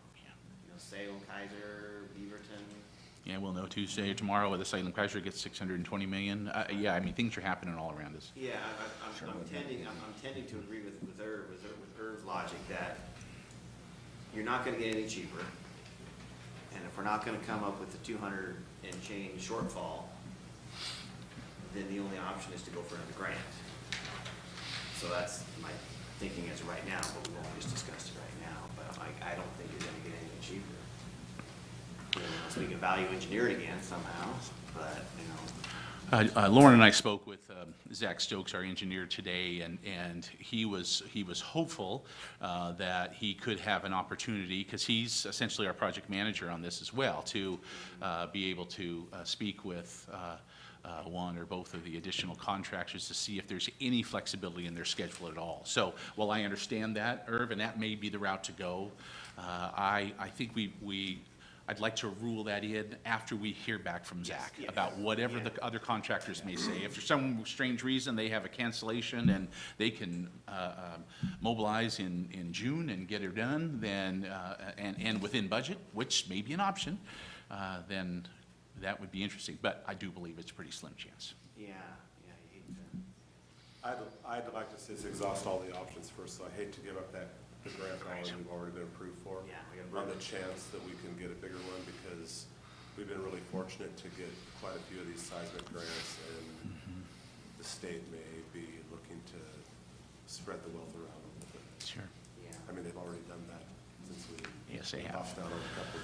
You know, Salem, Kaiser, Beaverton. Yeah, we'll know Tuesday or tomorrow whether Salem Kaiser gets $620 million. Yeah, I mean, things are happening all around us. Yeah, I'm tending to agree with Irv's logic that you're not gonna get any cheaper. And if we're not gonna come up with the 200 and change shortfall, then the only option is to go for another grant. So that's my thinking as of right now, but we won't just discuss it right now. But I don't think you're gonna get anything cheaper. Unless we can value engineer it again somehow, but, you know. Lauren and I spoke with Zach Stokes, our engineer, today, and he was hopeful that he could have an opportunity, because he's essentially our project manager on this as well, to be able to speak with one or both of the additional contractors to see if there's any flexibility in their schedule at all. So while I understand that, Irv, and that may be the route to go, I think I'd like to rule that in after we hear back from Zach about whatever the other contractors may say. If for some strange reason they have a cancellation and they can mobilize in June and get it done, then and within budget, which may be an option, then that would be interesting. But I do believe it's a pretty slim chance. Yeah, you hate to. I'd like to see us exhaust all the options first, so I hate to give up the grant dollars we've already been approved for. Yeah, we On the chance that we can get a bigger one, because we've been really fortunate to get quite a few of these seismic grants, and the state may be looking to spread the wealth around a little bit. Sure. Yeah. I mean, they've already done that since we Yes, they have. tossed down on a couple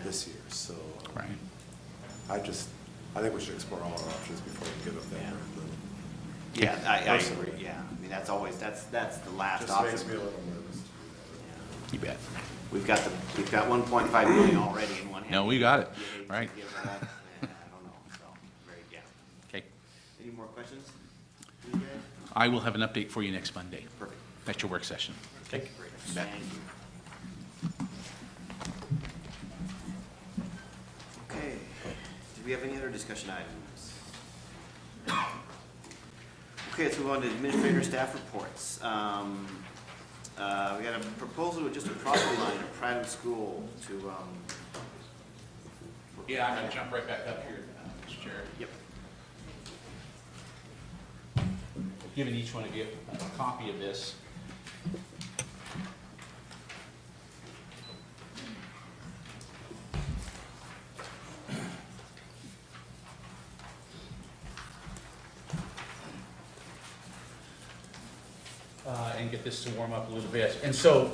this year, so. Right. I think we should explore all our options before we give up that grant money. Yeah, I agree, yeah. I mean, that's always, that's the last option. Just makes me a little nervous to do that. You bet. We've got 1.5 million already in one hand. No, we got it. You hate to Right. give that up. Yeah, I don't know, so, yeah. Okay. Any more questions? You guys? I will have an update for you next Monday. Perfect. At your work session. Okay? You bet. Thank you. Okay, do we have any other discussion items? Okay, let's move on to administrator staff reports. We got a proposal with just a property line at Prattville School to, Yeah, I'm going to jump right back up here, Mr. Chair. Yep. Giving each one of you a copy of this. And get this to warm up a little bit. And so,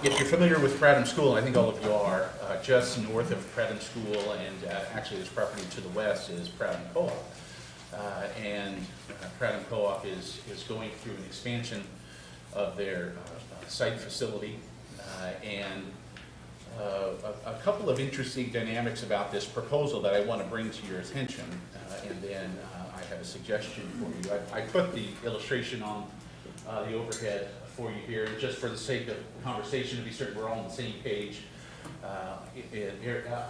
if you're familiar with Prattville School, and I think all of you are, just north of Prattville School, and actually this property to the west is Prattville Co-op. And Prattville Co-op is going through an expansion of their site facility, and a couple of interesting dynamics about this proposal that I want to bring to your attention, and then I have a suggestion for you. I put the illustration on the overhead for you here, just for the sake of conversation, to be certain we're all on the same page.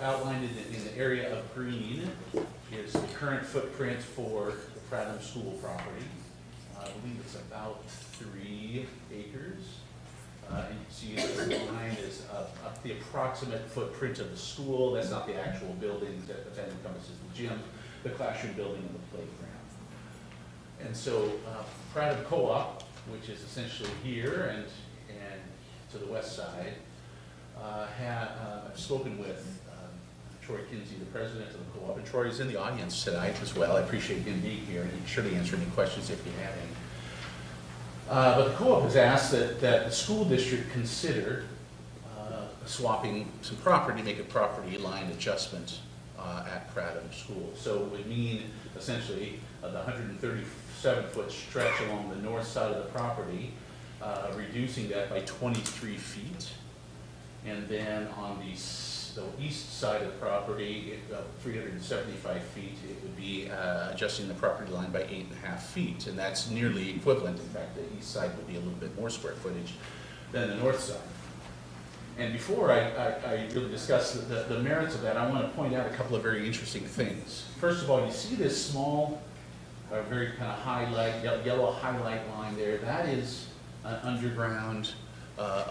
Outlined in the area of green is the current footprint for the Prattham School property. I believe it's about 3 acres. And you can see the line is the approximate footprint of the school. That's not the actual buildings, that encompasses the gym, the classroom building, and the playground. And so Prattham Co-op, which is essentially here and to the west side, I've spoken with Troy Kinsey, the president of the co-op, and Troy is in the audience tonight as well. I appreciate him being here, and he'd surely answer any questions if you have any. But the co-op has asked that the school district consider swapping some property, make a property line adjustment at Prattham School. So it would mean essentially the 137-foot stretch along the north side of the property, reducing that by 23 feet. And then on the east side of the property, 375 feet, it would be adjusting the property line by 8.5 feet. And that's nearly equivalent. In fact, the east side would be a little bit more square footage than the north side. And before I really discuss the merits of that, I want to point out a couple of very interesting things. First of all, you see this small, very kind of highlight, yellow highlight line there. That is an underground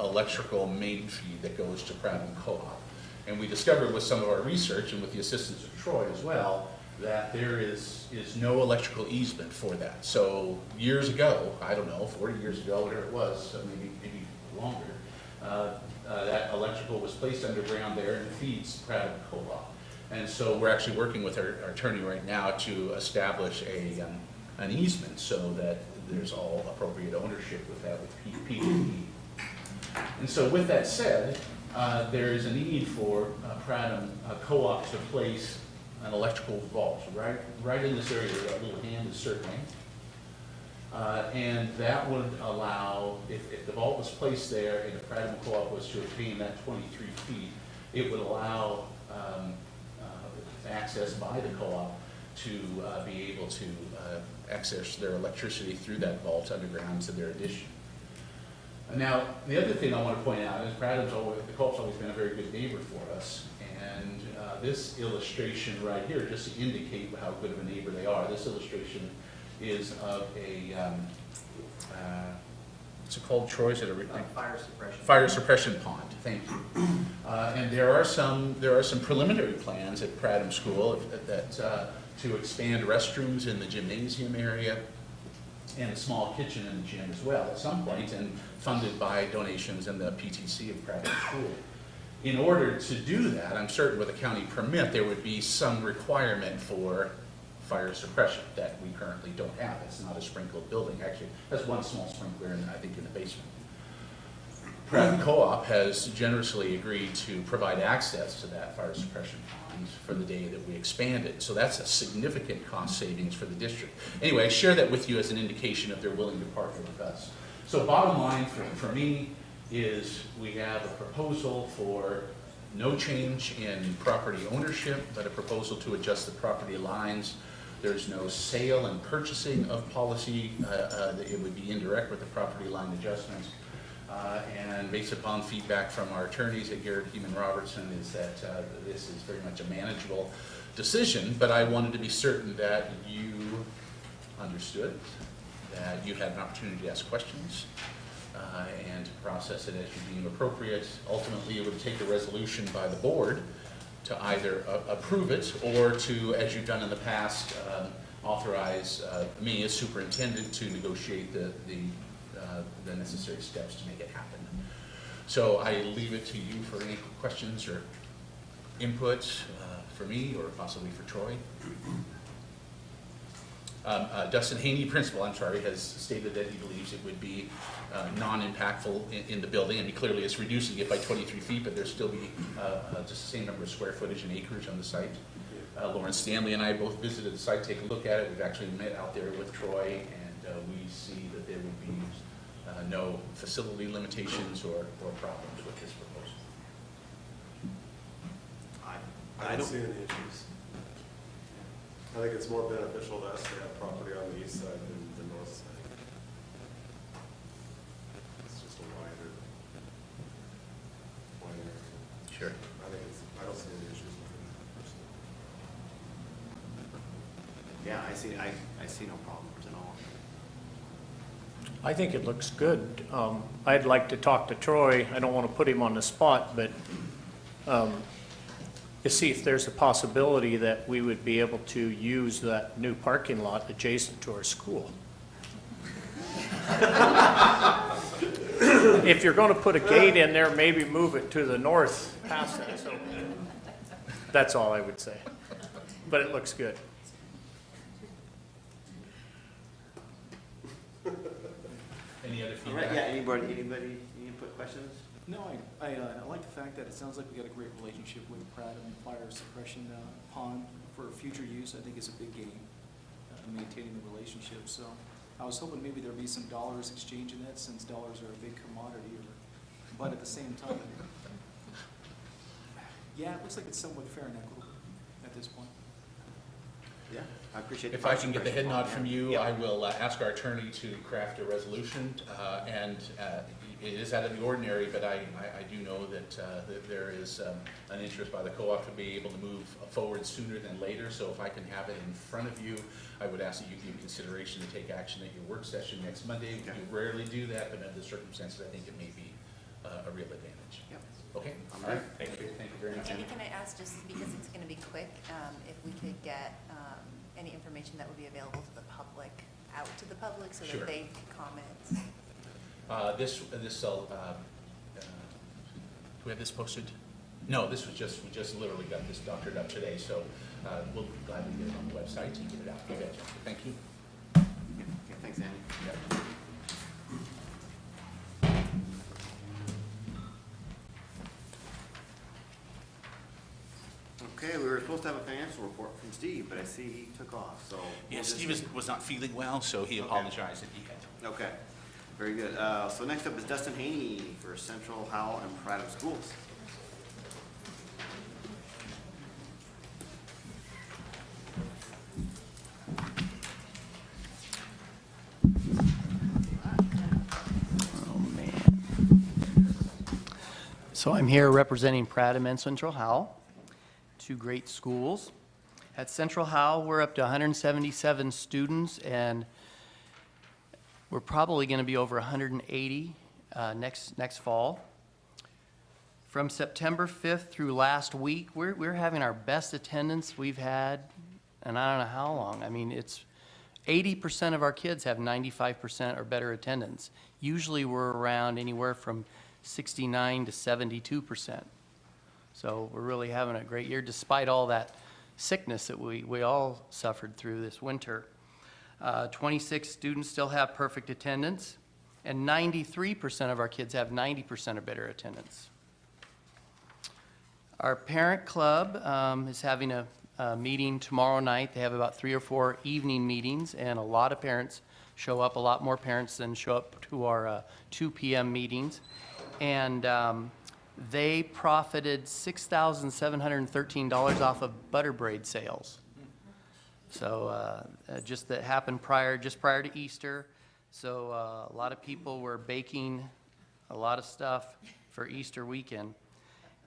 electrical main feed that goes to Prattham Co-op. And we discovered with some of our research and with the assistance of Troy as well, that there is no electrical easement for that. So years ago, I don't know, 40 years ago, whatever it was, maybe longer, that electrical was placed underground there and feeds Prattham Co-op. And so we're actually working with our attorney right now to establish an easement so that there's all appropriate ownership with that with PG&E. And so with that said, there is a need for Prattham Co-op to place an electrical vault right in this area where that little hand is circling. And that would allow, if the vault was placed there and if Prattham Co-op was to obtain that 23 feet, it would allow access by the co-op to be able to access their electricity through that vault underground to their addition. Now, the other thing I want to point out is the co-op's always been a very good neighbor for us. And this illustration right here, just to indicate how good of a neighbor they are, this illustration is of a, what's it called, Troy? Is it a fire suppression pond? Thank you. And there are some preliminary plans at Prattham School that to expand restrooms in the gymnasium area and a small kitchen in the gym as well at some point, and funded by donations in the PTC of Prattham School. In order to do that, I'm certain with a county permit, there would be some requirement for fire suppression that we currently don't have. It's not a sprinkled building. Actually, that's one small sprinkler, I think, in the basement. Prattham Co-op has generously agreed to provide access to that fire suppression pond for the day that we expand it. So that's a significant cost savings for the district. Anyway, I share that with you as an indication if they're willing to partner with us. So bottom line for me is we have a proposal for no change in property ownership, but a proposal to adjust the property lines. There's no sale and purchasing of policy. It would be indirect with the property line adjustment. And based upon feedback from our attorneys at Garrett, Heeman, Robertson, is that this is very much a manageable decision, but I wanted to be certain that you understood, that you had an opportunity to ask questions, and to process it as you deem appropriate. Ultimately, it would take a resolution by the board to either approve it or to, as you've done in the past, authorize me as superintendent to negotiate the necessary steps to make it happen. So I leave it to you for any questions or input for me or possibly for Troy. Dustin Haney, principal, has stated that he believes it would be non-impactful in the building. And he clearly is reducing it by 23 feet, but there's still be just the same number of square footage and acreage on the site. Lauren Stanley and I both visited the site, take a look at it. We've actually met out there with Troy, and we see that there would be no facility limitations or problems with this proposal. I don't see any issues. I think it's more beneficial to us to have property on the east side than the north side. It's just a wider area. Sure. I don't see any issues with it personally. Yeah, I see no problems at all. I think it looks good. I'd like to talk to Troy. I don't want to put him on the spot, but to see if there's a possibility that we would be able to use that new parking lot adjacent to our school. If you're going to put a gate in there, maybe move it to the north past that. So that's all I would say. But it looks good. Any other All right, feedback? yeah, anybody, any input questions? No, I like the fact that it sounds like we got a great relationship with Pratt and Fire Suppression Pond for future use. I think it's a big gain, maintaining the relationship. So I was hoping maybe there'd be some dollars exchanged in that, since dollars are a big commodity, but at the same time, yeah, it looks like it's somewhat fair and equitable at this point. Yeah, I appreciate. If I can get the head nod from you, Yeah. I will ask our attorney to craft a resolution, and it is out of the ordinary, but I do know that there is an interest by the co-op to be able to move forward sooner than later, so if I can have it in front of you, I would ask that you give consideration to take action at your work session next Monday. Okay. You rarely do that, but under the circumstances, I think it may be a real advantage. Yep. Okay? I'm All right. good. Thank you very much. Andy, can I ask, just because it's going to be quick, if we could get any information that would be available to the public, out to the public, so Sure. that they can comment? Do we have this posted? No, this was just, we just literally got this doctored up today, so we'll gladly get it on the website and get it out. Okay, thank you. Okay, thanks, Andy. Okay, we were supposed to have a financial report from Steve, but I see he took off, so. Yeah, we'll just- Steve was not feeling well, so he Okay. apologized that he had. Okay, very good. So next up is Dustin Haney for Central Howell and Private Schools. So I'm here representing Prattam and Central Howell, two great schools. At Central Howell, we're up to 177 students, and we're probably going to be over 180 next fall. From September 5th through last week, we're having our best attendance we've had, and I don't know how long. I mean, it's 80% of our kids have 95% or better attendance. Usually we're around anywhere from 69 to 72%. So we're really having a great year despite all that sickness that we all suffered through this winter. 26 students still have perfect attendance, and 93% of our kids have 90% or better attendance. Our parent club is having a meeting tomorrow night. They have about 3 or 4 evening meetings, and a lot of parents show up, a lot more parents than show up to our 2 p.m. meetings. And they profited $6,713 off of butter braid sales. So just that happened just prior to Easter. So a lot of people were baking a lot of stuff for Easter weekend.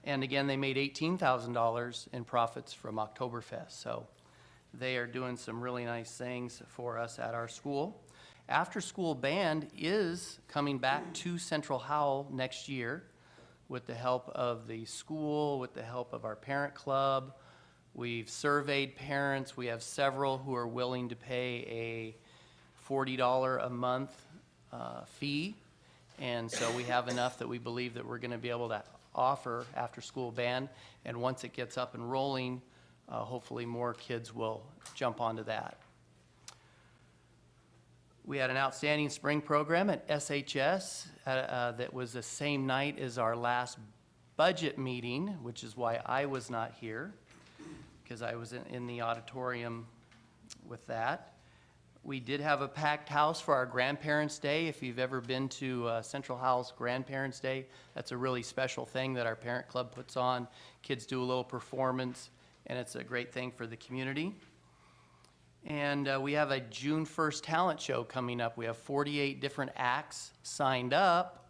And again, they made $18,000 in profits from Oktoberfest. So they are doing some really nice things for us at our school. After School Band is coming back to Central Howell next year with the help of the school, with the help of our parent club. We've surveyed parents. We have several who are willing to pay a $40 a month fee. And so we have enough that we believe that we're going to be able to offer after School Band. And once it gets up and rolling, hopefully more kids will jump onto that. We had an outstanding spring program at SHS that was the same night as our last budget meeting, which is why I was not here, because I was in the auditorium with that. We did have a packed house for our Grandparents' Day. If you've ever been to Central Howell's Grandparents' Day, that's a really special thing that our parent club puts on. Kids do a little performance, and it's a great thing for the community. And we have a June 1st talent show coming up. We have 48 different acts signed up.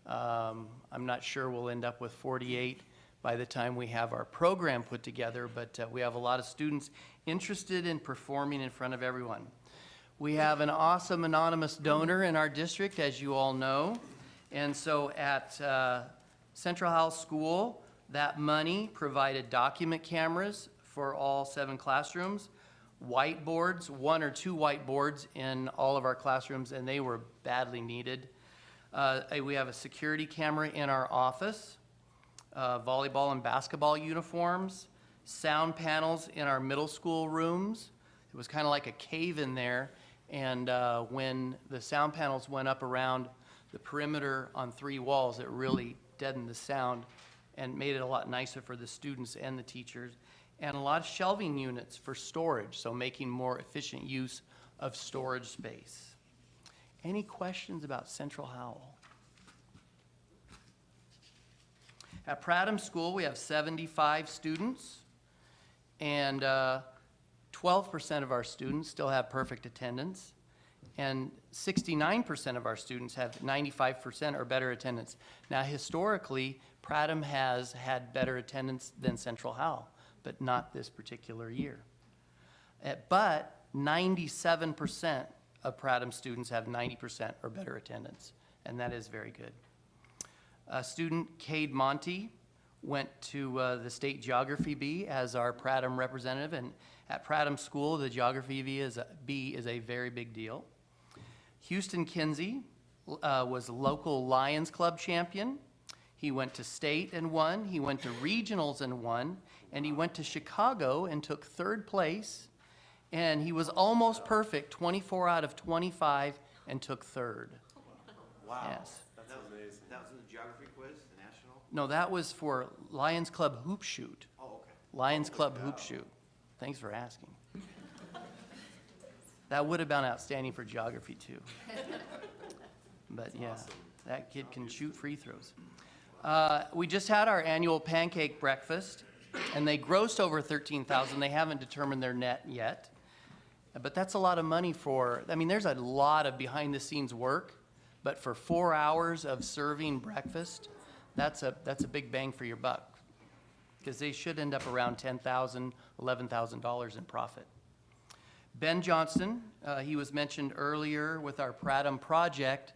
I'm not sure we'll end up with 48 by the time we have our program put together, but we have a lot of students interested in performing in front of everyone. We have an awesome anonymous donor in our district, as you all know. And so at Central House School, that money provided document cameras for all 7 classrooms, whiteboards, 1 or 2 whiteboards in all of our classrooms, and they were badly needed. We have a security camera in our office, volleyball and basketball uniforms, sound panels in our middle school rooms. It was kind of like a cave in there, and when the sound panels went up around the perimeter on 3 walls, it really deadened the sound and made it a lot nicer for the students and the teachers. And a lot of shelving units for storage, so making more efficient use of storage space. Any questions about Central Howell? At Prattham School, we have 75 students, and 12% of our students still have perfect attendance, and 69% of our students have 95% or better attendance. Now, historically, Prattham has had better attendance than Central Howell, but not this particular year. But 97% of Prattham students have 90% or better attendance, and that is very good. Student Cade Monty went to the state geography bee as our Prattham representative, and at Prattham School, the geography bee is a very big deal. Houston Kinsey was local Lions Club champion. He went to state and won. He went to regionals and won. And he went to Chicago and took 3rd place. And he was almost perfect, 24 out of 25, and took 3rd. Wow. Yes. That's amazing. That was in the geography quiz, the national? No, that was for Lions Club Hoop Shoot. Oh, okay. Lions Club Hoop Shoot. Thanks for asking. That would have been outstanding for geography, too. But yeah, that kid can shoot free throws. We just had our annual pancake breakfast, and they grossed over $13,000. They haven't determined their net yet. But that's a lot of money there's a lot of behind-the-scenes work, but for 4 hours of serving breakfast, that's a big bang for your buck, because they should end up around $10,000, $11,000 in profit. Ben Johnston, he was mentioned earlier with our Prattham project.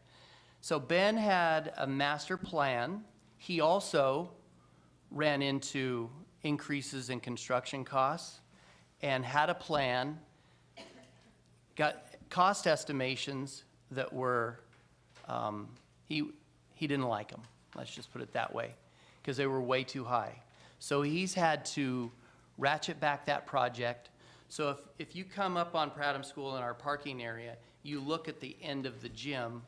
So Ben had a master plan. He also ran into increases in construction costs and had a plan, got cost estimations that were, he didn't like them, let's just put it that way, because they were way too high. So he's had to ratchet back that project. So if you come up on Prattham School in our parking area, you look at the end of the gym,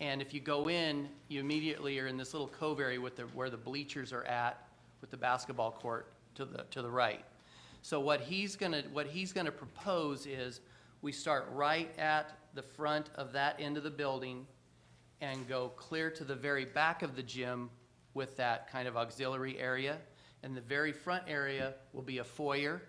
and if you go in, you immediately are in this little cove area with where the bleachers are at, with the basketball court to the right. So what he's gonna propose is we start right at the front of that end of the building and go clear to the very back of the gym with that kind of auxiliary area. And the very front area will be a foyer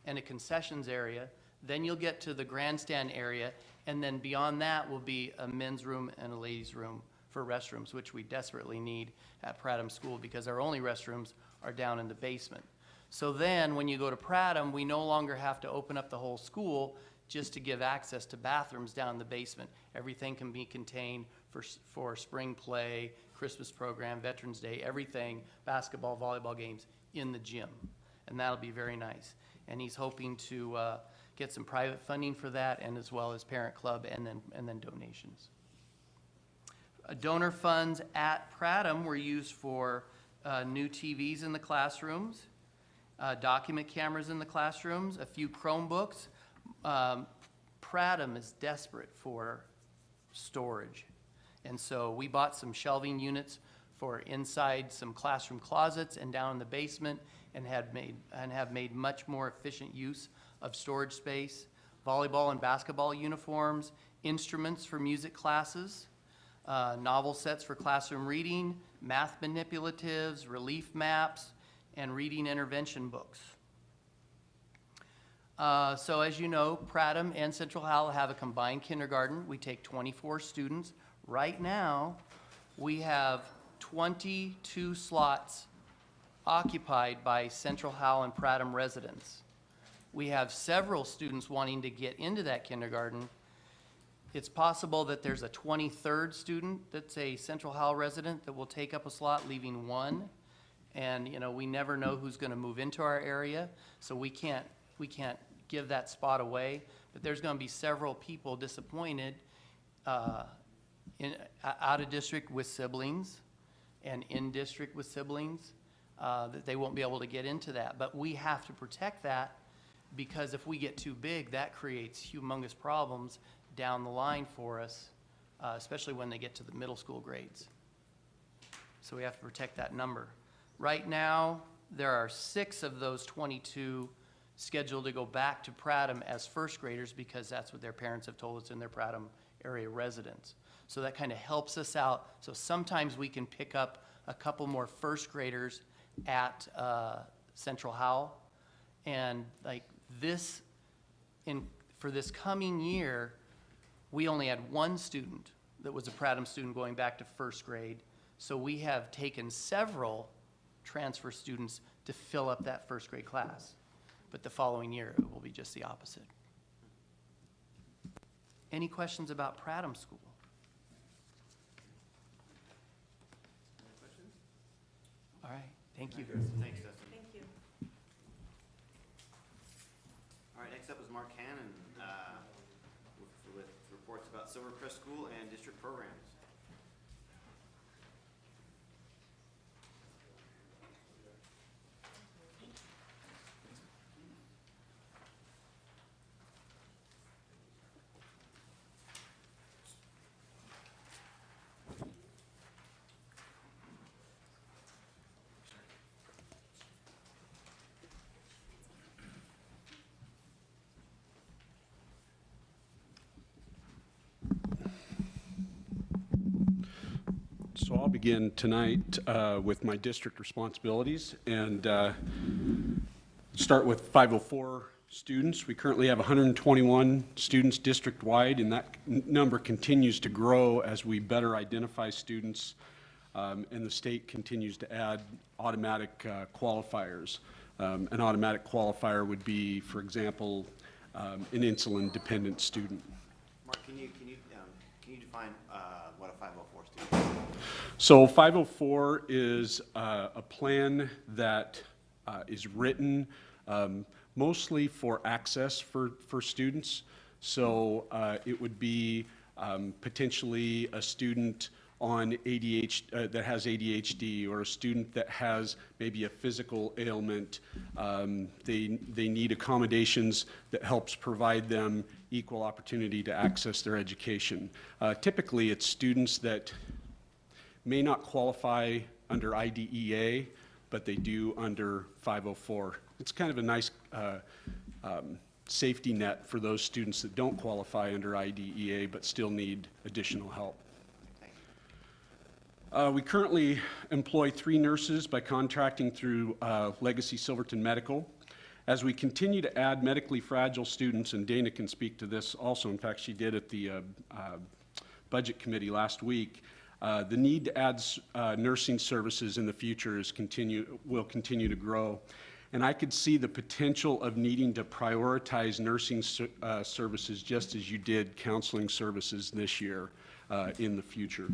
and a concessions area. Then you'll get to the grandstand area, and then beyond that will be a men's room and a ladies' room for restrooms, which we desperately need at Prattham School because our only restrooms are down in the basement. So then when you go to Prattham, we no longer have to open up the whole school just to give access to bathrooms down in the basement. Everything can be contained for spring play, Christmas program, Veterans Day, everything, basketball, volleyball games in the gym. And that'll be very nice. And he's hoping to get some private funding for that, and as well as parent club and then donations. Donor funds at Prattham were used for new TVs in the classrooms, document cameras in the classrooms, a few Chromebooks. Prattham is desperate for storage. And so we bought some shelving units for inside some classroom closets and down in the basement, and have made much more efficient use of storage space. Volleyball and basketball uniforms, instruments for music classes, novel sets for classroom reading, math manipulatives, relief maps, and reading intervention books. So as you know, Prattam and Central Howell have a combined kindergarten. We take 24 students. Right now, we have 22 slots occupied by Central Howell and Prattam residents. We have several students wanting to get into that kindergarten. It's possible that there's a 23rd student that's a Central Howell resident that will take up a slot, leaving one. And, you know, we never know who's going to move into our area, so we can't give that spot away. But there's going to be several people disappointed out of district with siblings and in district with siblings that they won't be able to get into that. But we have to protect that, because if we get too big, that creates humongous problems down the line for us, especially when they get to the middle school grades. So we have to protect that number. Right now, there are 6 of those 22 scheduled to go back to Prattam as first graders, because that's what their parents have told us in their Prattam area residence. So that kind of helps us out. So sometimes we can pick up a couple more first graders at Central Howell. And like this, for this coming year, we only had 1 student that was a Prattam student going back to first grade. So we have taken several transfer students to fill up that first grade class. But the following year, it will be just the opposite. Any questions about Prattam School? All right, thank you. Thanks, Dustin. Thank you. All right, next up is Mark Hannon with reports about Silvercrest School and district programs. So I'll begin tonight with my district responsibilities and start with 504 students. We currently have 121 students district-wide, and that number continues to grow as we better identify students, and the state continues to add automatic qualifiers. An automatic qualifier would be, for example, an insulin-dependent student. Mark, can you define what a 504 student is? So 504 is a plan that is written mostly for access for students. So it would be potentially a student on ADHD that has ADHD, or a student that has maybe a physical ailment. They need accommodations that helps provide them equal opportunity to access their education. Typically, it's students that may not qualify under IDEA, but they do under 504. It's kind of a nice safety net for those students that don't qualify under IDEA but still need additional help. We currently employ 3 nurses by contracting through Legacy Silverton Medical. As we continue to add medically fragile students, and Dana can speak to this also, in fact she did at the Budget Committee last week, the need to add nursing services in the future will continue to grow. And I could see the potential of needing to prioritize nursing services just as you did counseling services this year in the future.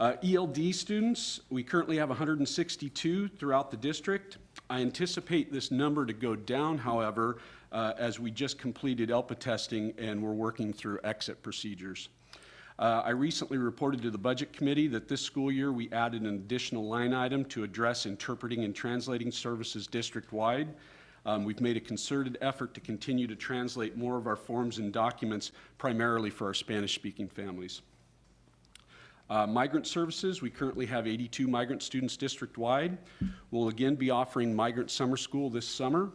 ELD students, we currently have 162 throughout the district. I anticipate this number to go down, however, as we just completed ELPA testing and we're working through exit procedures. I recently reported to the Budget Committee that this school year we added an additional line item to address interpreting and translating services district-wide. We've made a concerted effort to continue to translate more of our forms and documents, primarily for our Spanish-speaking families. Migrant services, we currently have 82 migrant students district-wide. We'll again be offering migrant summer school this summer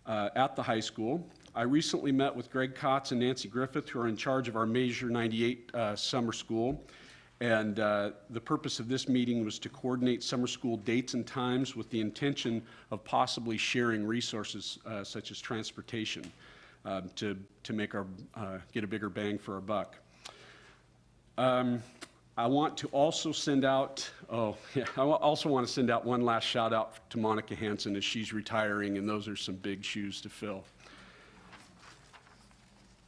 at the high school. I recently met with Greg Kotz and Nancy Griffith, who are in charge of our Measure 98 summer school, And the purpose of this meeting was to coordinate summer school dates and times with the intention of possibly sharing resources such as transportation to make our, get a bigger bang for our buck. I want to also send out, I also want to send out one last shout out to Monica Hansen as she's retiring, and those are some big shoes to fill.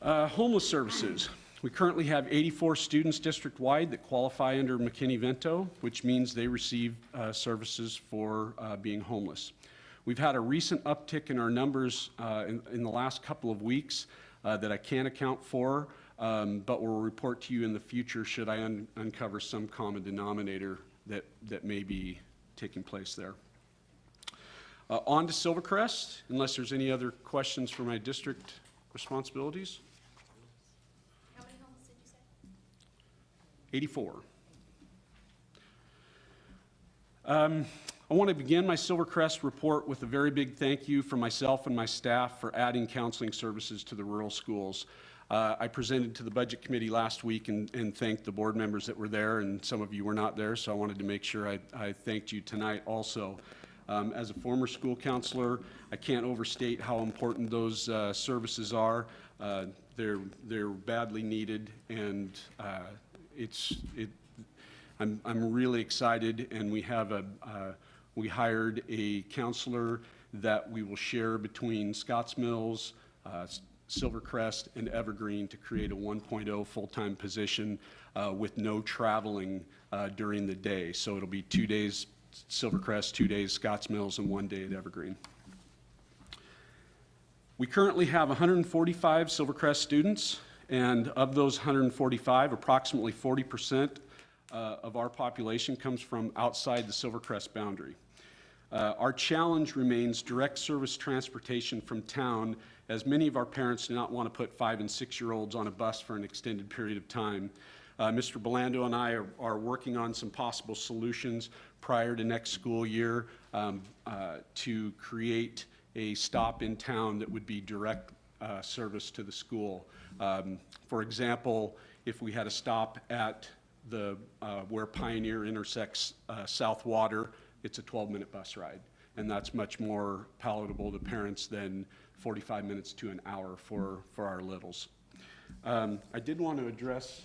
Homeless services. We currently have 84 students district-wide that qualify under McKinney-Vento, which means they receive services for being homeless. We've had a recent uptick in our numbers in the last couple of weeks that I can't account for, but will report to you in the future should I uncover some common denominator that may be taking place there. On to Silvercrest, unless there's any other questions for my district responsibilities. 84. I want to begin my Silvercrest report with a very big thank you from myself and my staff for adding counseling services to the rural schools. I presented to the Budget Committee last week and thanked the board members that were there, and some of you were not there, so I wanted to make sure I thanked you tonight also. As a former school counselor, I can't overstate how important those services are. They're badly needed, and I'm really excited, and we hired a counselor that we will share between Scotts Mills, Silvercrest, and Evergreen to create a 1.0 full-time position with no traveling during the day. So it'll be 2 days Silvercrest, 2 days Scotts Mills, and 1 day at Evergreen. We currently have 145 Silvercrest students, and of those 145, approximately 40% of our population comes from outside the Silvercrest boundary. Our challenge remains direct service transportation from town, as many of our parents do not want to put 5- and 6-year-olds on a bus for an extended period of time. Mr. Belando and I are working on some possible solutions prior to next school year to create a stop in town that would be direct service to the school. For example, if we had a stop at the where Pioneer intersects South Water, it's a 12-minute bus ride, and that's much more palatable to parents than 45 minutes to an hour for our littles. I did want to address,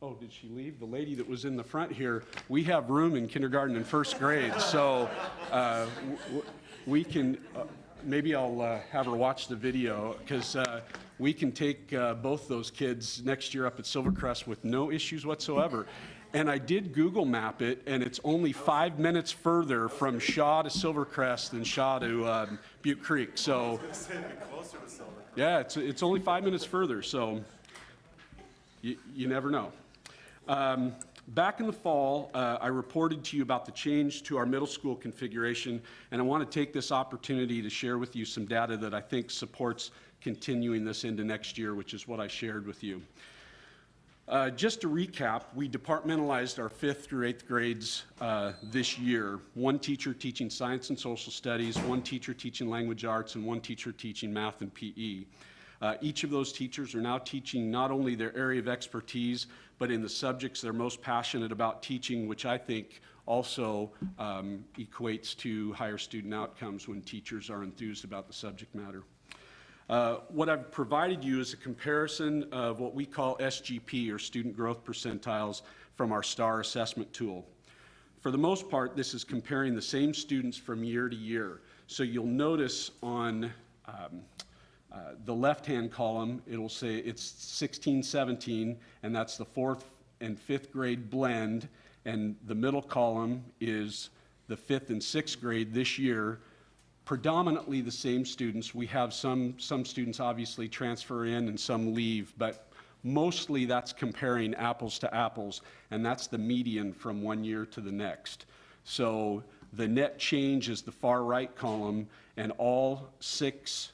oh, did she leave? The lady that was in the front here, we have room in kindergarten and first grade, so we can, maybe I'll have her watch the video, because we can take both those kids next year up at Silvercrest with no issues whatsoever. And I did Google map it, and it's only 5 minutes further from Shaw to Silvercrest than Shaw to Butte Creek. So, yeah, it's only 5 minutes further, so you never know. Back in the fall, I reported to you about the change to our middle school configuration, and I want to take this opportunity to share with you some data that I think supports continuing this into next year, which is what I shared with you. Just to recap, we departmentalized our 5th through 8th grades this year. 1 teacher teaching science and social studies, 1 teacher teaching language arts, and 1 teacher teaching math and PE. Each of those teachers are now teaching not only their area of expertise, but in the subjects they're most passionate about teaching, which I think also equates to higher student outcomes when teachers are enthused about the subject matter. What I've provided you is a comparison of what we call SGP, or student growth percentiles, from our STAR assessment tool. For the most part, this is comparing the same students from year to year. So you'll notice on the left-hand column, it'll say it's 16, 17, and that's the 4th and 5th grade blend, and the middle column is the 5th and 6th grade this year. Predominantly the same students. We have some students obviously transfer in and some leave, but mostly that's comparing apples to apples, and that's the median from one year to the next. So the net change is the far right column, and all 6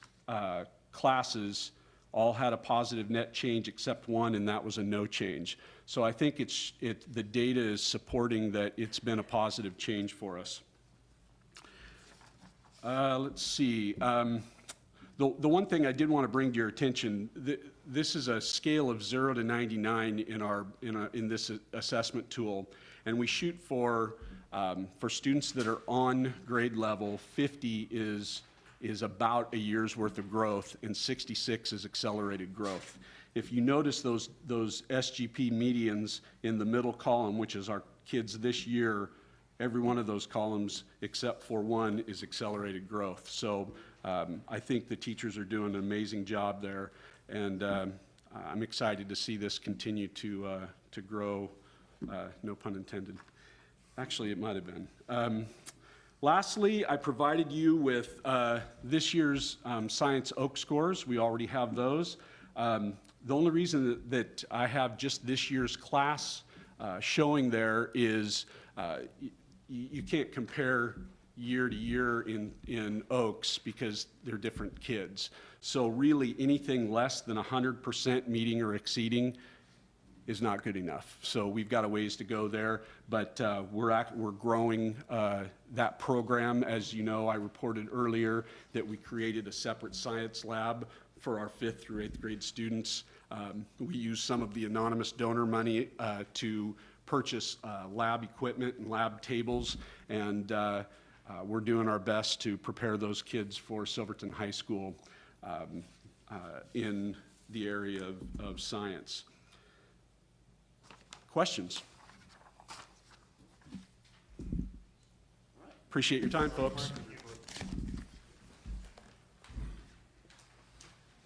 classes all had a positive net change except one, and that was a no change. So I think the data is supporting that it's been a positive change for us. Let's see. The one thing I did want to bring to your attention, this is a scale of 0 to 99 in this assessment tool, and we shoot for students that are on grade level. 50 is about a year's worth of growth, and 66 is accelerated growth. If you notice those SGP medians in the middle column, which is our kids this year, every one of those columns except for one is accelerated growth. So I think the teachers are doing an amazing job there, and I'm excited to see this continue to grow, no pun intended. Actually, it might have been. Lastly, I provided you with this year's Science Oak scores. We already have those. The only reason that I have just this year's class showing there is you can't compare year to year in Oaks because they're different kids. So really anything less than 100% meeting or exceeding is not good enough. So we've got a ways to go there, but we're growing that program. As you know, I reported earlier that we created a separate science lab for our 5th through 8th grade students. We use some of the anonymous donor money to purchase lab equipment and lab tables, and we're doing our best to prepare those kids for Silverton High School in the area of science. Questions? Appreciate your time, folks.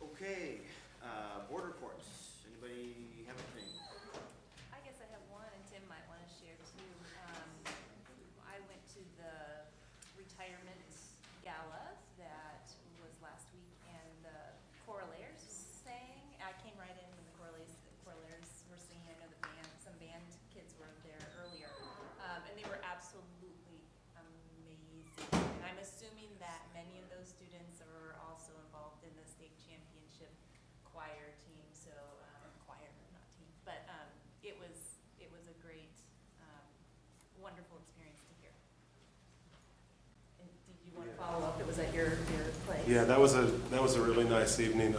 Okay, board reports. Anybody have anything? I guess I have one, and Tim might want to share too. I went to the retirement gala that was last week, and the chorallaires sang. I came right in when the chorallaires were singing. I know some band kids were there earlier, and they were absolutely amazing. And I'm assuming that many of those students are also involved in the state championship choir team. So choir, not team, but it was a great, wonderful experience to hear. And did you want to follow up? It was at your place. Yeah, that was a really nice evening.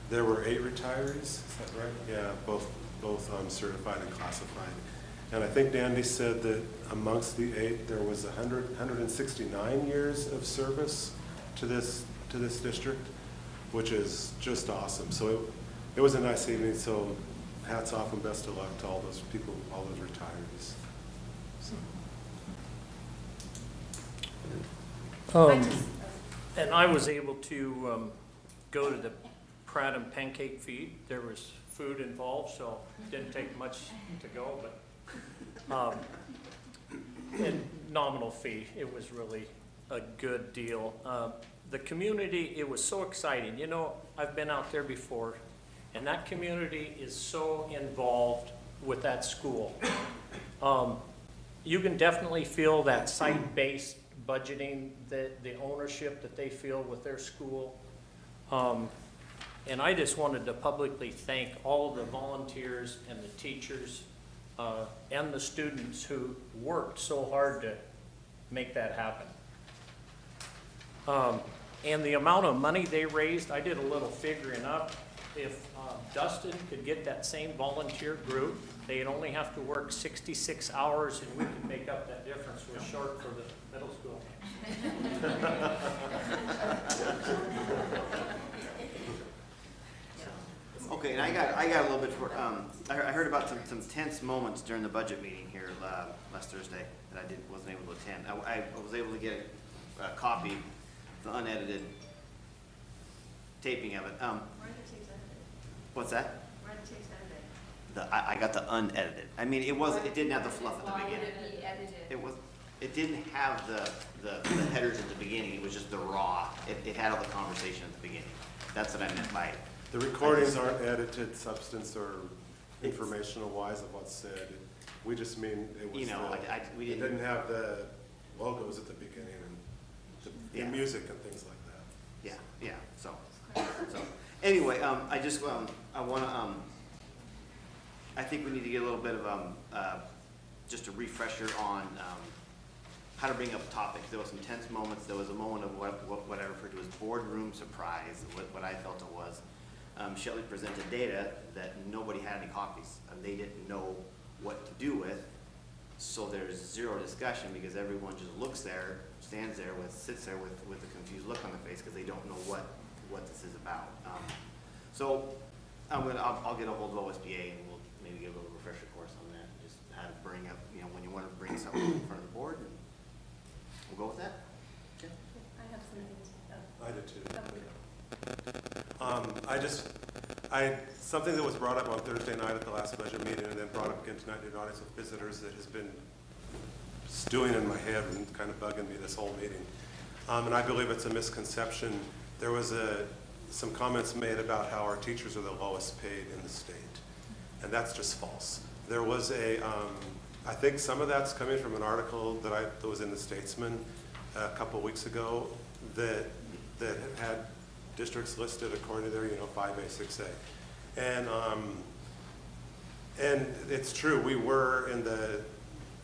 There were 8 retirees, is that right? Yeah, both certified and classified. And I think Dandy said that amongst the 8, there was 169 years of service to this district, which is just awesome. So it was a nice evening. So hats off and best of luck to all those people, all those retirees. And I was able to go to the Pratt and Pancake Feed. There was food involved, so it didn't take much to go, but and nominal fee. It was really a good deal. The community, it was so exciting. You know, I've been out there before, and that community is so involved with that school. You can definitely feel that site-based budgeting, the ownership that they feel with their school. And I just wanted to publicly thank all of the volunteers and the teachers and the students who worked so hard to make that happen. And the amount of money they raised, I did a little figuring up. If Dustin could get that same volunteer group, they'd only have to work 66 hours, and we could make up that difference. We're short for the middle school. Okay, and I got a little bit for, I heard about some tense moments during the budget meeting here last Thursday that I wasn't able to attend. I was able to get a copy, the unedited taping of it. Where are the tapes edited? What's that? Where are the tapes edited? I got the unedited. I mean, it didn't have the fluff at the beginning. Why would it be edited? It didn't have the headers at the beginning. It was just the raw. It had all the conversation at the beginning. That's what I meant by it. The recordings aren't edited substance or informational wise of what's said. We just mean it was, we it didn't have the logos at the beginning and the music and things like that. Yeah. So anyway, I just I want to I think we need to get a little bit of just a refresher on how to bring up topics. There was some tense moments. There was a moment of what I referred to as boardroom surprise, what I felt it was. Shelley presented data that nobody had any copies, and they didn't know what to do with. So there's zero discussion because everyone just looks there, stands there, sits there with a confused look on their face because they don't know what this is about. So I'll get a hold of OSBA and we'll maybe get a little refresher course on that. Just how to bring up, when you want to bring something in front of the board. And we'll go with that. Okay. I have some things. I did too. Something that was brought up on Thursday night at the last budget meeting and then brought up again tonight in an audience with visitors that has been stewing in my head and kind of bugging me this whole meeting. And I believe it's a misconception. There was some comments made about how our teachers are the lowest paid in the state. And that's just false. There was I think some of that's coming from an article that was in the Statesman a couple weeks ago that had districts listed according to their 5A, 6A. And it's true, we were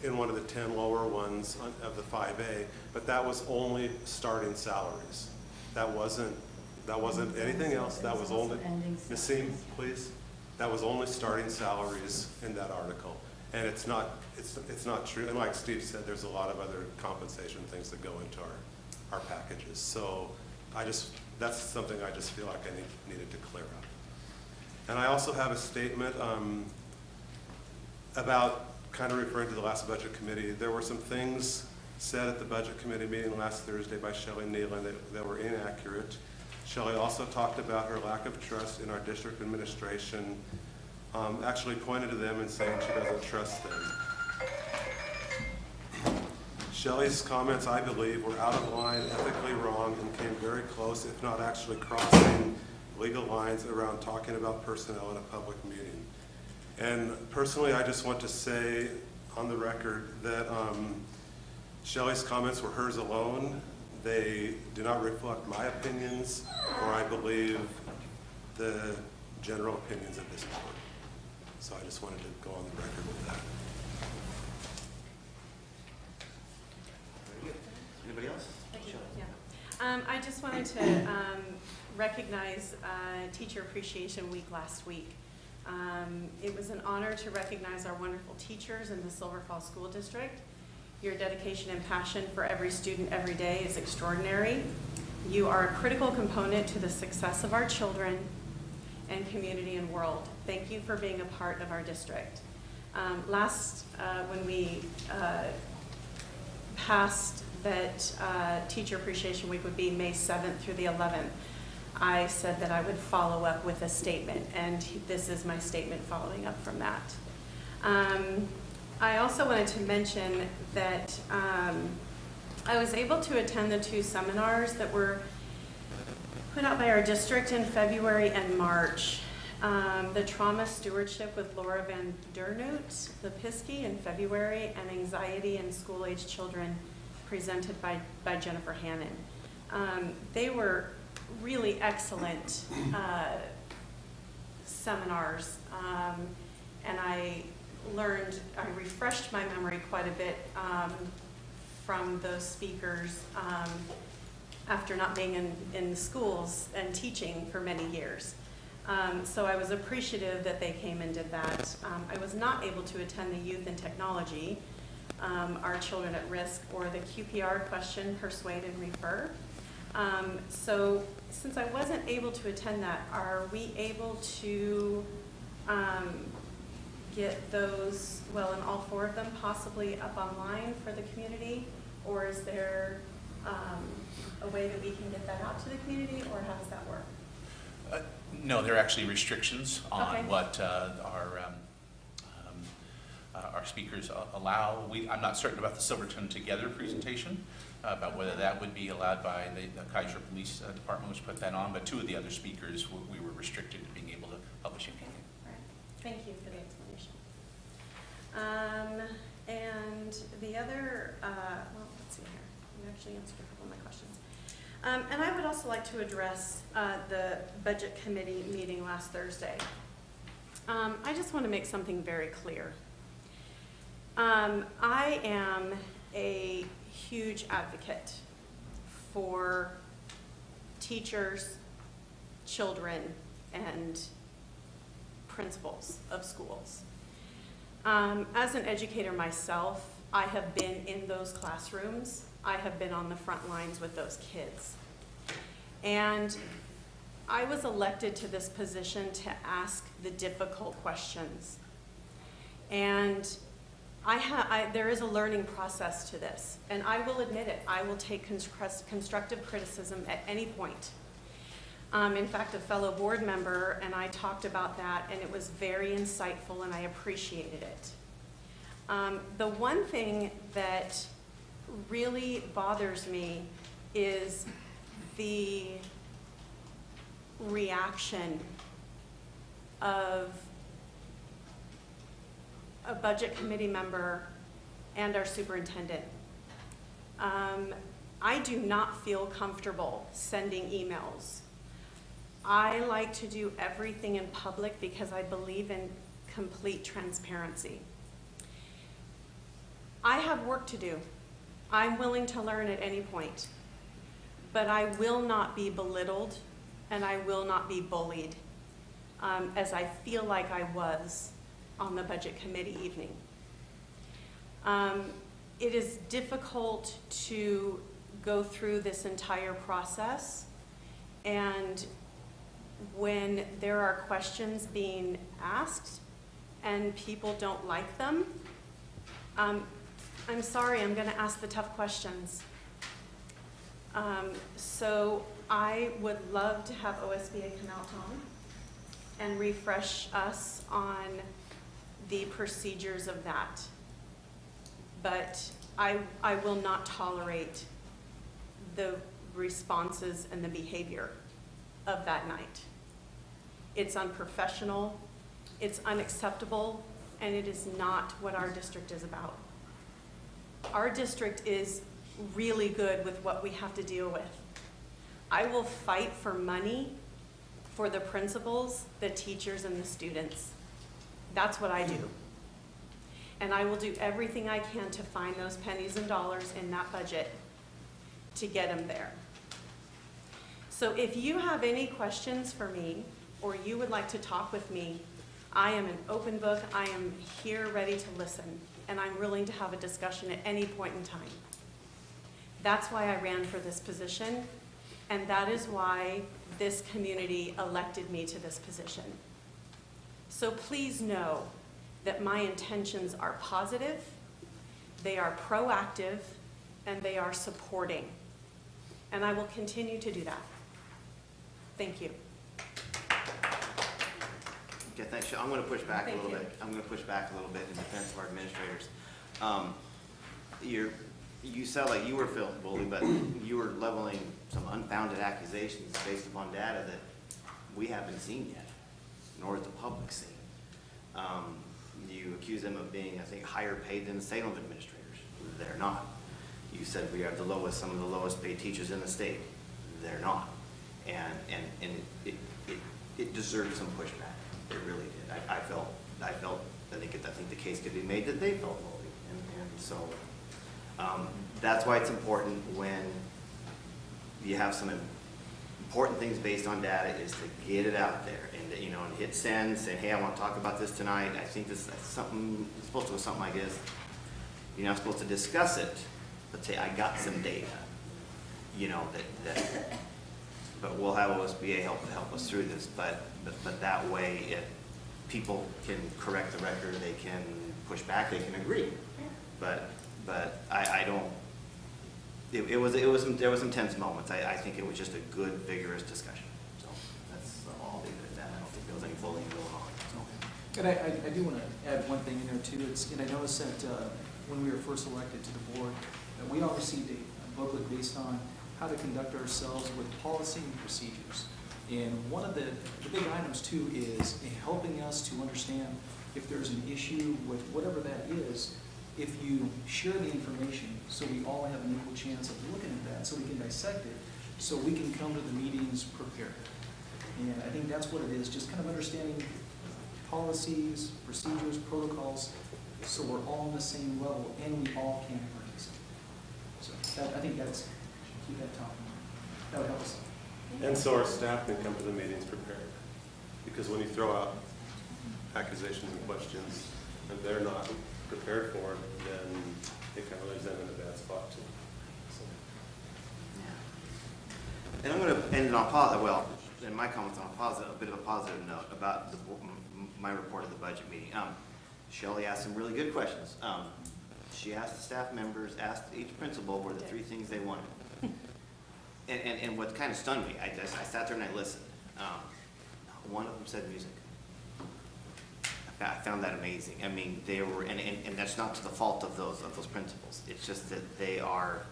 in one of the 10 lower ones of the 5A, but that was only starting salaries. That wasn't anything else. That was only, Nassim, please. That was only starting salaries in that article. And it's not true. And like Steve said, there's a lot of other compensation things that go into our packages. So that's something I just feel like I needed to clear up. And I also have a statement about kind of referring to the last budget committee. There were some things said at the budget committee meeting last Thursday by Shelley Nealon that were inaccurate. Shelley also talked about her lack of trust in our district administration, actually pointed to them and saying she doesn't trust them. Shelley's comments, I believe, were out of line, ethically wrong, and came very close, if not actually crossing legal lines around talking about personnel in a public meeting. And personally, I just want to say on the record that Shelley's comments were hers alone. They do not reflect my opinions, or I believe the general opinions of this board. So I just wanted to go on the record with that. Anybody else? Yeah. I just wanted to recognize Teacher Appreciation Week last week. It was an honor to recognize our wonderful teachers in the Silver Falls School District. Your dedication and passion for every student every day is extraordinary. You are a critical component to the success of our children and community and world. Thank you for being a part of our district. When we passed that Teacher Appreciation Week would be May 7th through the 11th, I said that I would follow up with a statement, and this is my statement following up from that. I also wanted to mention that I was able to attend the 2 seminars that were put out by our district in February and March. The Trauma Stewardship with Laura Van Dernoot, the Piskey in February, and Anxiety in School-Age Children presented by Jennifer Hannon. They were really excellent seminars, and I refreshed my memory quite a bit from those speakers after not being in schools and teaching for many years. So I was appreciative that they came and did that. I was not able to attend the Youth and Technology, Our Children at Risk, or the QPR question, Persuade and Refer. So since I wasn't able to attend that, are we able to get those, and all 4 of them possibly up online for the community? Or is there a way that we can get that out to the community, or how does that work? No, there are actually restrictions on what our speakers allow. I'm not certain about the Silverton Together presentation, about whether that would be allowed by the Kaiser Police Department, which put that on, but 2 of the other speakers, we were restricted to being able to publish anything. Right. Thank you for the explanation. And the other, let's see here. You actually answered a couple of my questions. And I would also like to address the Budget Committee meeting last Thursday. I just want to make something very clear. I am a huge advocate for teachers, children, and principals of schools. As an educator myself, I have been in those classrooms. I have been on the front lines with those kids. And I was elected to this position to ask the difficult questions. And there is a learning process to this, and I will admit it. I will take constructive criticism at any point. In fact, a fellow board member and I talked about that, and it was very insightful, and I appreciated it. The one thing that really bothers me is the reaction of a budget committee member and our superintendent. I do not feel comfortable sending emails. I like to do everything in public because I believe in complete transparency. I have work to do. I'm willing to learn at any point, but I will not be belittled and I will not be bullied, as I feel like I was on the budget committee evening. It is difficult to go through this entire process, and when there are questions being asked and people don't like them, I'm sorry, I'm gonna ask the tough questions. So I would love to have OSBA come out, Tom, and refresh us on the procedures of that. But I will not tolerate the responses and the behavior of that night. It's unprofessional, it's unacceptable, and it is not what our district is about. Our district is really good with what we have to deal with. I will fight for money for the principals, the teachers, and the students. That's what I do. And I will do everything I can to find those pennies and dollars in that budget to get them there. So if you have any questions for me, or you would like to talk with me, I am an open book. I am here ready to listen, and I'm willing to have a discussion at any point in time. That's why I ran for this position, and that is why this community elected me to this position. So please know that my intentions are positive, they are proactive, and they are supporting. And I will continue to do that. Thank you. Okay, thanks. I'm going to push back a Thank little you. bit. I'm going to push back a little bit in defense of our administrators. You sound like you were feeling bullied, but you were leveling some unfounded accusations based upon data that we haven't seen yet, nor has the public seen. You accuse them of being, I think, higher paid than the Salem administrators. They're not. You said we are the lowest, some of the lowest paid teachers in the state. They're not. And it deserved some pushback. It really did. I think the case could be made that they felt bullied. And so that's why it's important when you have some important things based on data is to get it out there and and hit send, say, hey, I want to talk about this tonight. I think this is something, it's supposed to go something like this. You're not supposed to discuss it, but say, I got some data, but we'll have OSBA help us through this. But that way, people can correct the record, they can push back, they can agree. But I don't. There was some tense moments. I think it was just a good, vigorous discussion. So that's all I'll leave it at that. I don't think there was any bullying going on. So. And I do want to add one thing in there too. And I noticed that when we were first elected to the board, we all received a booklet based on how to conduct ourselves with policy and procedures. And one of the big items too is helping us to understand if there's an issue with whatever that is, if you share the information so we all have an equal chance of looking at that so we can dissect it, so we can come to the meetings prepared. And I think that's what it is, just kind of understanding policies, procedures, protocols, so we're all on the same level and we all can participate. So I think that's, keep that top in mind. That would help us. And so our staff can come to the meetings prepared. Because when you throw out accusations and questions and they're not prepared for it, then it kind of leaves them in a bad spot too. So. And I'm going to end on in my comments on a bit of a positive note about my report of the budget meeting. Shelley asked some really good questions. She asked the staff members, asked each principal what were the 3 things they wanted. And what kind of stunned me, I sat there and I listened. One of them said music. I found that amazing. I mean, they were, and that's not to the fault of those principals. It's just that they are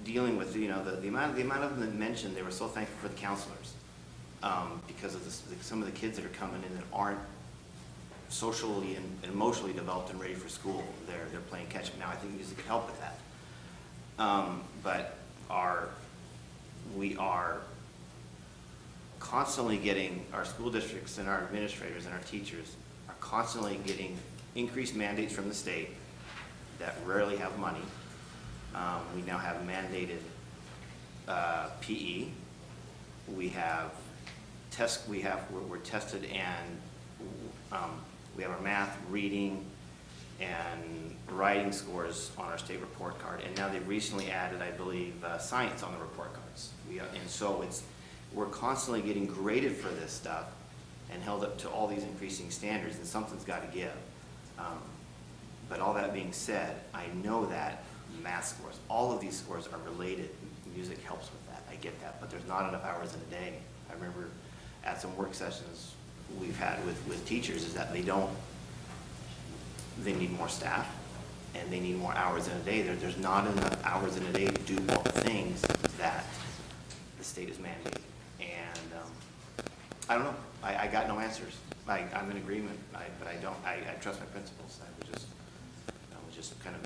dealing with, the amount of them that mentioned, they were so thankful for the counselors because of some of the kids that are coming in that aren't socially and emotionally developed and ready for school. They're playing catch up now. I think music could help with that. But we are constantly getting, our school districts and our administrators and our teachers are constantly getting increased mandates from the state that rarely have money. We now have mandated PE. We have we're tested and we have our math, reading, and writing scores on our state report card. And now they've recently added, I believe, science on the report cards. And so we're constantly getting graded for this stuff and held up to all these increasing standards, and something's got to give. But all that being said, I know that math scores, all of these scores are related. Music helps with that. I get that, but there's not enough hours in a day. I remember at some work sessions we've had with teachers is that they need more staff and they need more hours in a day. There's not enough hours in a day to do all the things that the state is mandating. And I don't know. I got no answers. I'm in agreement, but I don't. I trust my principals.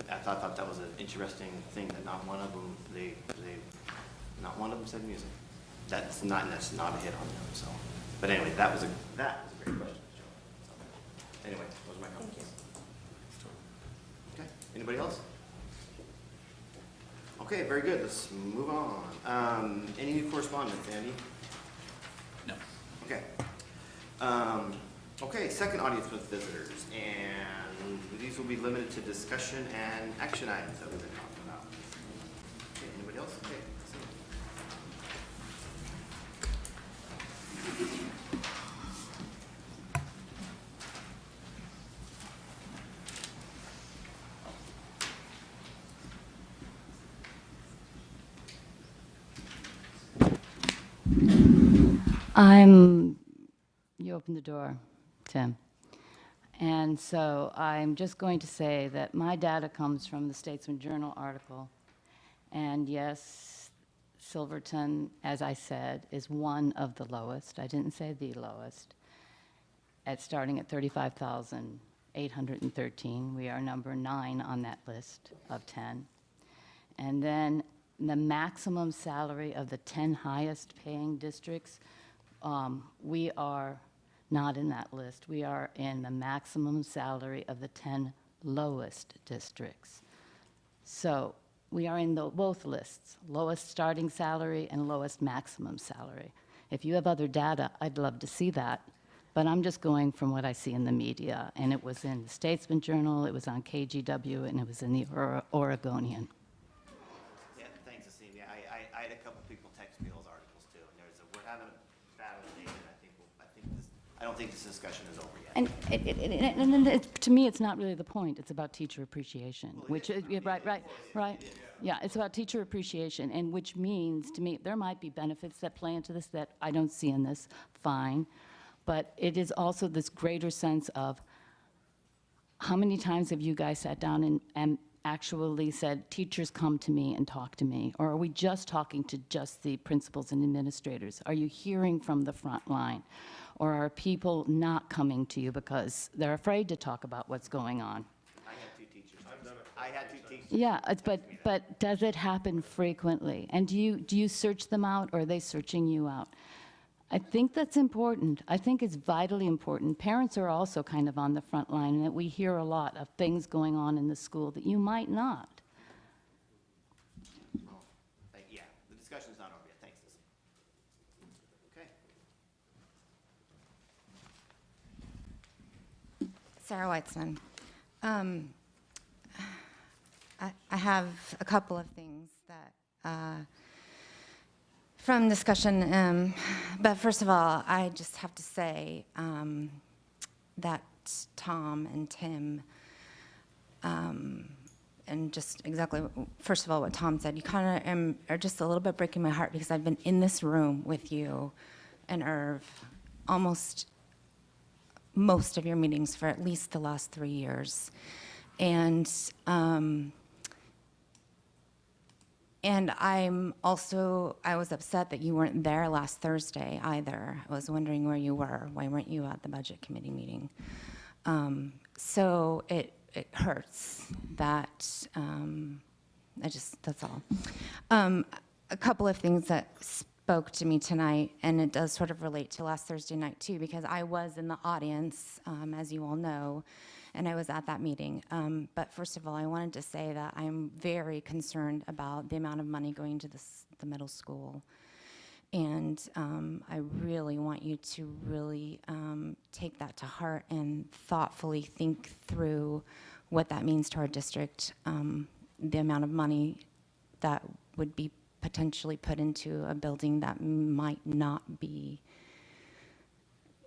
I thought that was an interesting thing that not one of them not one of them said music. That's not a hit on them. So, but anyway, that was a great question. So, anyway, those are my comments. Okay. Anybody else? Okay, very good. Let's move on. Any new correspondence, Andy? No. Okay. Okay, second audience with visitors, and these will be limited to discussion and action items that we've been talking about. Okay, anybody else? Okay. You opened the door, Tim. And so I'm just going to say that my data comes from the Statesman Journal article. And yes, Silverton, as I said, is one of the lowest. I didn't say the lowest. Starting at 35,813. We are number 9 on that list of 10. And then the maximum salary of the 10 highest paying districts, we are not in that list. We are in the maximum salary of the 10 lowest districts. So we are in both lists, lowest starting salary and lowest maximum salary. If you have other data, I'd love to see that. But I'm just going from what I see in the media. And it was in the Statesman Journal, it was on KGW, and it was in the Oregonian. Yeah, thanks, Asim. Yeah, I had a couple people text me those articles too, and we're having a battle today, and I don't think this discussion is over yet. And to me, it's not really the point. It's about teacher appreciation, which is, right. Yeah, it's about teacher appreciation, and which means, to me, there might be benefits that play into this that I don't see in this, fine. But it is also this greater sense of how many times have you guys sat down and actually said, teachers come to me and talk to me? Or are we just talking to just the principals and administrators? Are you hearing from the front line? Or are people not coming to you because they're afraid to talk about what's going on? I had 2 teachers. I had 2 teachers. Yeah, but does it happen frequently? And do you search them out, or are they searching you out? I think that's important. I think it's vitally important. Parents are also kind of on the front line, and that we hear a lot of things going on in the school that you might not. Yeah, the discussion's not over yet. Thanks, Lizzie. Okay. Sarah Weitzman. I have a couple of things that from discussion, but first of all, I just have to say that Tom and Tim, and just exactly, first of all, what Tom said, you kind of are just a little bit breaking my heart because I've been in this room with you and Irv almost most of your meetings for at least the last 3 years. And I was upset that you weren't there last Thursday either. I was wondering where you were. Why weren't you at the budget committee meeting? So it hurts that, that's all. A couple of things that spoke to me tonight, and it does sort of relate to last Thursday night too, because I was in the audience, as you all know, and I was at that meeting. But first of all, I wanted to say that I'm very concerned about the amount of money going to the middle school. And I really want you to really take that to heart and thoughtfully think through what that means to our district, the amount of money that would be potentially put into a building that might not be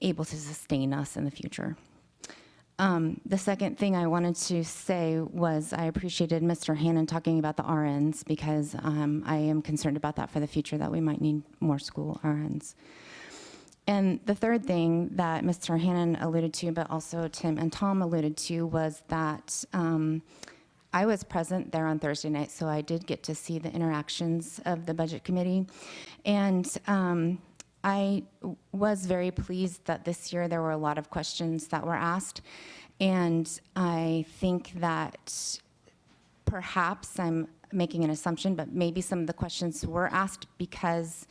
able to sustain us in the future. The second thing I wanted to say was I appreciated Mr. Hannon talking about the RNs because I am concerned about that for the future, that we might need more school RNs. And the third thing that Mr. Hannon alluded to, but also Tim and Tom alluded to, was that I was present there on Thursday night, so I did get to see the interactions of the budget committee. And I was very pleased that this year there were a lot of questions that were asked. And I think that perhaps I'm making an assumption, but maybe some of the questions were asked because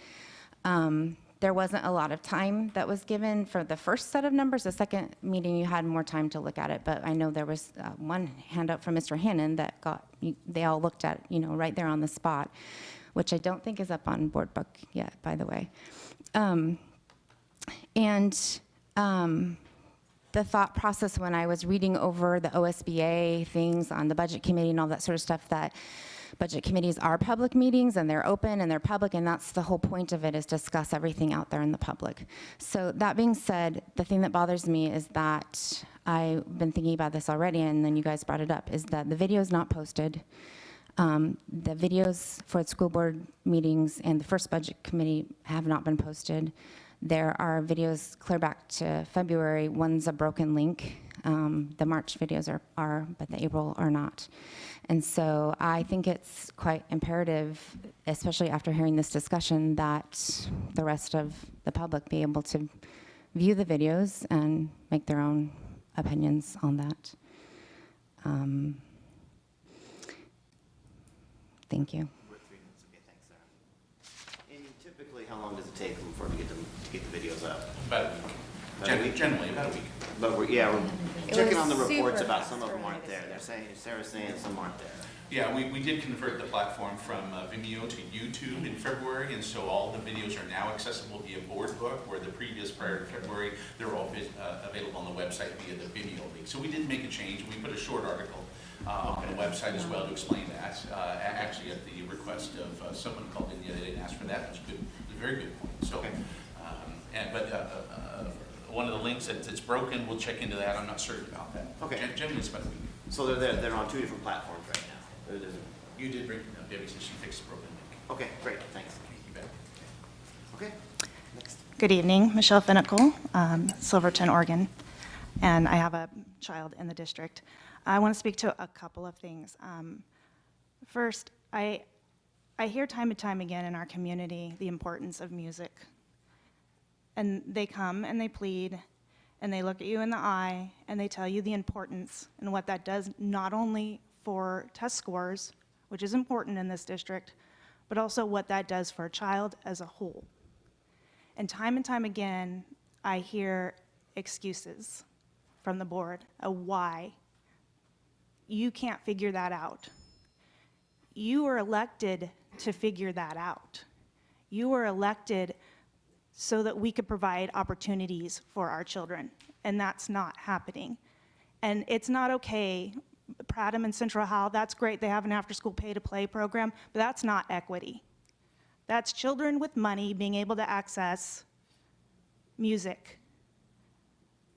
there wasn't a lot of time that was given for the first set of numbers. The second meeting, you had more time to look at it, but I know there was one handout from Mr. Hannon that they all looked at, right there on the spot, which I don't think is up on board book yet, by the way. The thought process when I was reading over the OSBA things on the budget committee and all that sort of stuff, that budget committees are public meetings and they're open and they're public, and that's the whole point of it, is discuss everything out there in the public. So that being said, the thing that bothers me is that I've been thinking about this already, and then you guys brought it up, is that the video is not posted. The videos for the school board meetings and the first budget committee have not been posted. There are videos clear back to February. One's a broken link. The March videos are, but the April are not. And so I think it's quite imperative, especially after hearing this discussion, that the rest of the public be able to view the videos and make their own opinions on that. Thank you. We're 3 minutes. Okay, thanks, Sarah. And typically, how long does it take them to get the videos up? About a week. About a week? Generally, about a week. But we're It checking was on the reports super about fast some of for them me aren't to there. see. Sarah's saying some aren't there. Yeah, we did convert the platform from Vimeo to YouTube in February, and so all the videos are now accessible via board book, where the previous, prior to February, they're all available on the website via the Vimeo link. So we did make a change. We put a short article on the website as well to explain that, actually at the request of someone called in. They didn't ask for that. It was good. It was a very good point. So, one of the links that's broken, we'll check into that. I'm not certain about that. Okay. Generally, it's about a week. So they're on 2 different platforms right now. You did bring it up, Debbie, so she fixed the broken link. Okay, great, thanks. You bet. Okay, next. Good evening, Michelle Finnickle, Silverton, Oregon, and I have a child in the district. I want to speak to a couple of things. First, I hear time and time again in our community the importance of music. And they come and they plead and they look at you in the eye and they tell you the importance and what that does not only for test scores, which is important in this district, but also what that does for a child as a whole. And time again, I hear excuses from the board of why you can't figure that out. You were elected to figure that out. You were elected so that we could provide opportunities for our children, and that's not happening. And it's not okay. Pradham and Central Howell, that's great, they have an after-school pay-to-play program, but that's not equity. That's children with money being able to access music.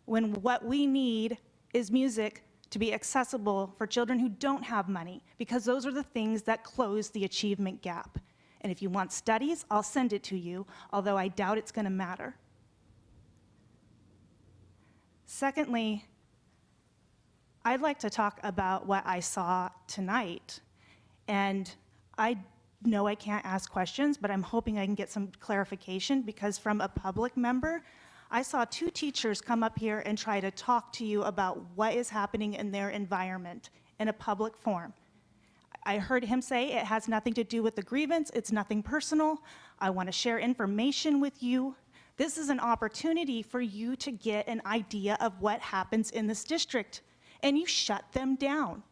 When what we need is music to be accessible for children who don't have money, because those are the things that close the achievement gap. And if you want studies, I'll send it to you, although I doubt it's going to matter. Secondly, I'd like to talk about what I saw tonight. And I know I can't ask questions, but I'm hoping I can get some clarification, because from a public member, I saw 2 teachers come up here and try to talk to you about what is happening in their environment in a public forum. I heard him say it has nothing to do with the grievance, it's nothing personal. I want to share information with you. This is an opportunity for you to get an idea of what happens in this district, and you shut them down.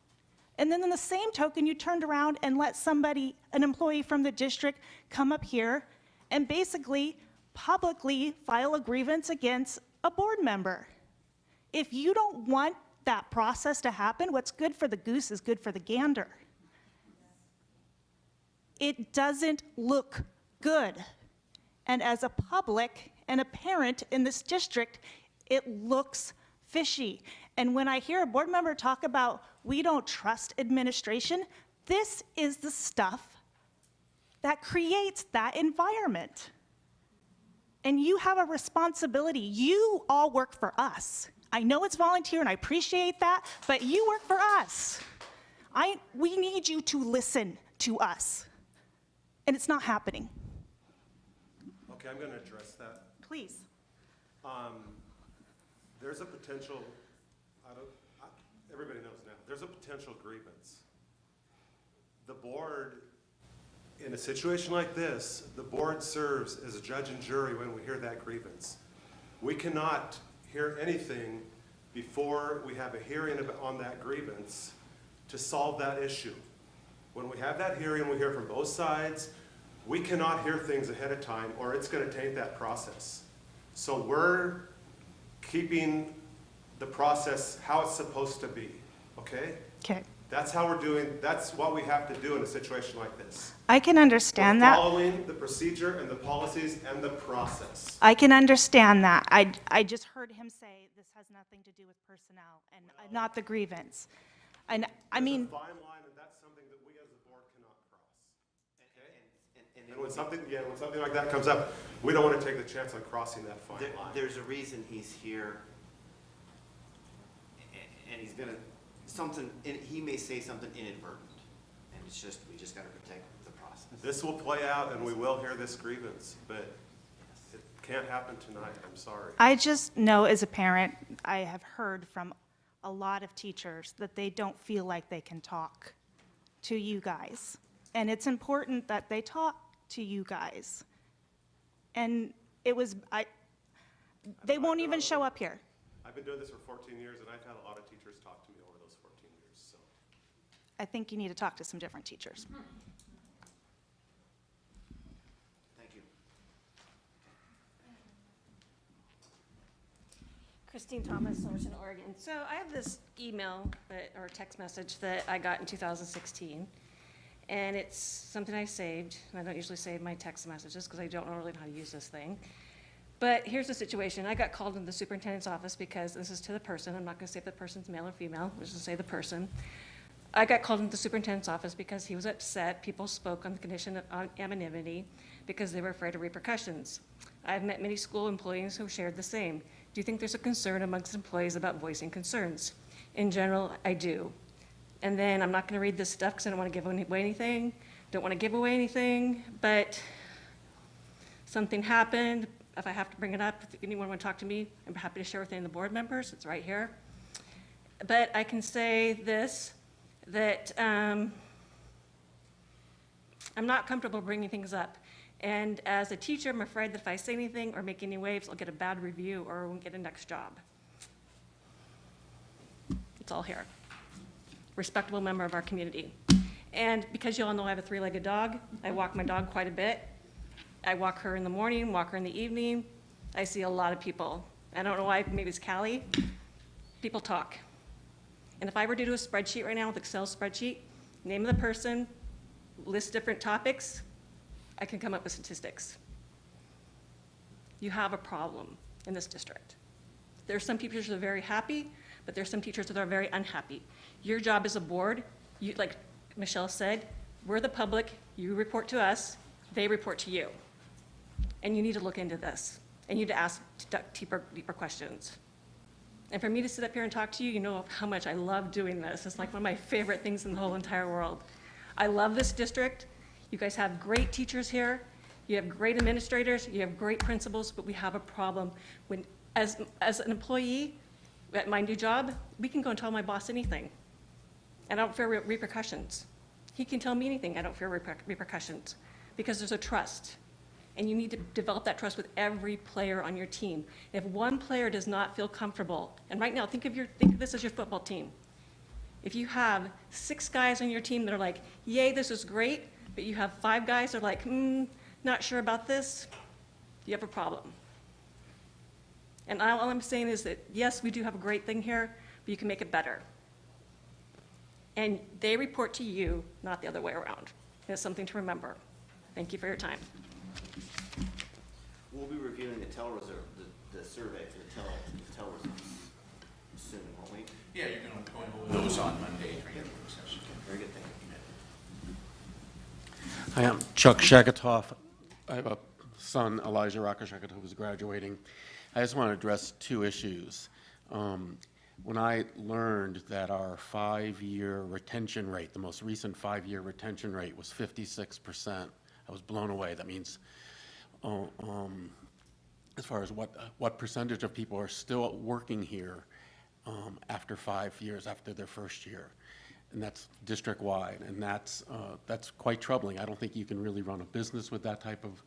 And then in the same token, you turned around and let somebody, an employee from the district, come up here and basically publicly file a grievance against a board member. If you don't want that process to happen, what's good for the goose is good for the gander. It doesn't look good. And as a public and a parent in this district, it looks fishy. And when I hear a board member talk about we don't trust administration, this is the stuff that creates that environment. And you have a responsibility. You all work for us. I know it's volunteer and I appreciate that, but you work for us. We need you to listen to us. And it's not happening. Okay, I'm going to address that. Please. There's a potential, everybody knows now, there's a potential grievance. The board, in a situation like this, the board serves as a judge and jury when we hear that grievance. We cannot hear anything before we have a hearing on that grievance to solve that issue. When we have that hearing, we hear from both sides. We cannot hear things ahead of time, or it's going to taint that process. So we're keeping the process how it's supposed to be, okay? Okay. That's how we're doing, that's what we have to do in a situation like this. I can understand We're that. following the procedure and the policies and the process. I can understand that. I just heard him say this has nothing to do with personnel and not the grievance. And I mean, There's a fine line, and that's something that we as a board cannot cross. Okay? And when something like that comes up, we don't want to take the chance on crossing that fine line. There's a reason he's here, and he's gonna, he may say something inadvertent, and it's just, we just gotta protect the process. This will play out, and we will hear this grievance, but it can't happen tonight, I'm sorry. I just know as a parent, I have heard from a lot of teachers that they don't feel like they can talk to you guys. And it's important that they talk to you guys. And they won't even show up here. I've been doing this for 14 years, and I've had a lot of teachers talk to me over those 14 years, so. I think you need to talk to some different teachers. Thank you. Christine Thomas, Silverton, Oregon. So I have this email or text message that I got in 2016, and it's something I saved. And I don't usually save my text messages because I don't really know how to use this thing. But here's the situation. I got called into the superintendent's office because this is to the person. I'm not going to say if the person's male or female. I'm just going to say the person. I got called into the superintendent's office because he was upset. People spoke on the condition of anonymity because they were afraid of repercussions. I've met many school employees who shared the same. Do you think there's a concern amongst employees about voicing concerns? In general, I do. And then I'm not going to read this stuff because I don't want to give away anything. Don't want to give away anything, but something happened. If I have to bring it up, if anyone want to talk to me, I'm happy to share with any of the board members. It's right here. But I can say this, that I'm not comfortable bringing things up. And as a teacher, I'm afraid that if I say anything or make any waves, I'll get a bad review or I won't get a next job. It's all here. Respectable member of our community. And because you all know I have a 3-legged dog, I walk my dog quite a bit. I walk her in the morning, walk her in the evening. I see a lot of people. I don't know why, maybe it's Callie. People talk. And if I were to do a spreadsheet right now with Excel spreadsheet, name of the person, list different topics, I can come up with statistics. You have a problem in this district. There are some teachers that are very happy, but there's some teachers that are very unhappy. Your job as a board, you, like Michelle said, we're the public, you report to us, they report to you. And you need to look into this, and you need to ask deeper questions. And for me to sit up here and talk to you, you know how much I love doing this. It's like one of my favorite things in the whole entire world. I love this district. You guys have great teachers here. You have great administrators. You have great principals, but we have a problem. When, as an employee at my new job, we can go and tell my boss anything, and I don't fear repercussions. He can tell me anything. I don't fear repercussions because there's a trust. And you need to develop that trust with every player on your team. If one player does not feel comfortable, and right now, think of this as your football team. If you have 6 guys on your team that are like, yay, this is great, but you have 5 guys that are like, not sure about this, you have a problem. And all I'm saying is that, yes, we do have a great thing here, but you can make it better. And they report to you, not the other way around. It's something to remember. Thank you for your time. We'll be reviewing the the survey for the tell results soon, won't we? Yeah, you're going to go over those on Monday during the work session. Very good, thank you. Hi, I'm Chuck Shakatoff. I have a son, Elijah Rocker Shakatoff, who's graduating. I just want to address 2 issues. When I learned that our 5-year retention rate, the most recent 5-year retention rate was 56%, I was blown away. That means as far as what percentage of people are still working here after 5 years, after their first year. And that's district-wide, and that's quite troubling. I don't think you can really run a business with that type of,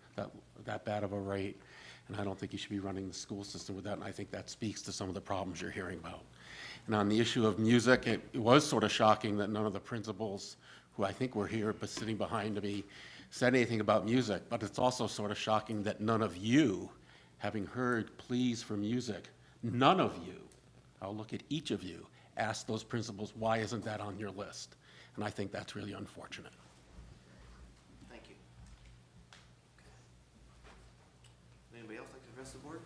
that bad of a rate, and I don't think you should be running the school system with that, and I think that speaks to some of the problems you're hearing about. And on the issue of music, it was sort of shocking that none of the principals, who I think were here but sitting behind me, said anything about music, but it's also sort of shocking that none of you, having heard pleas for music, none of you, I'll look at each of you, ask those principals, why isn't that on your list? And I think that's really unfortunate. Thank you. Anybody else like to address the board?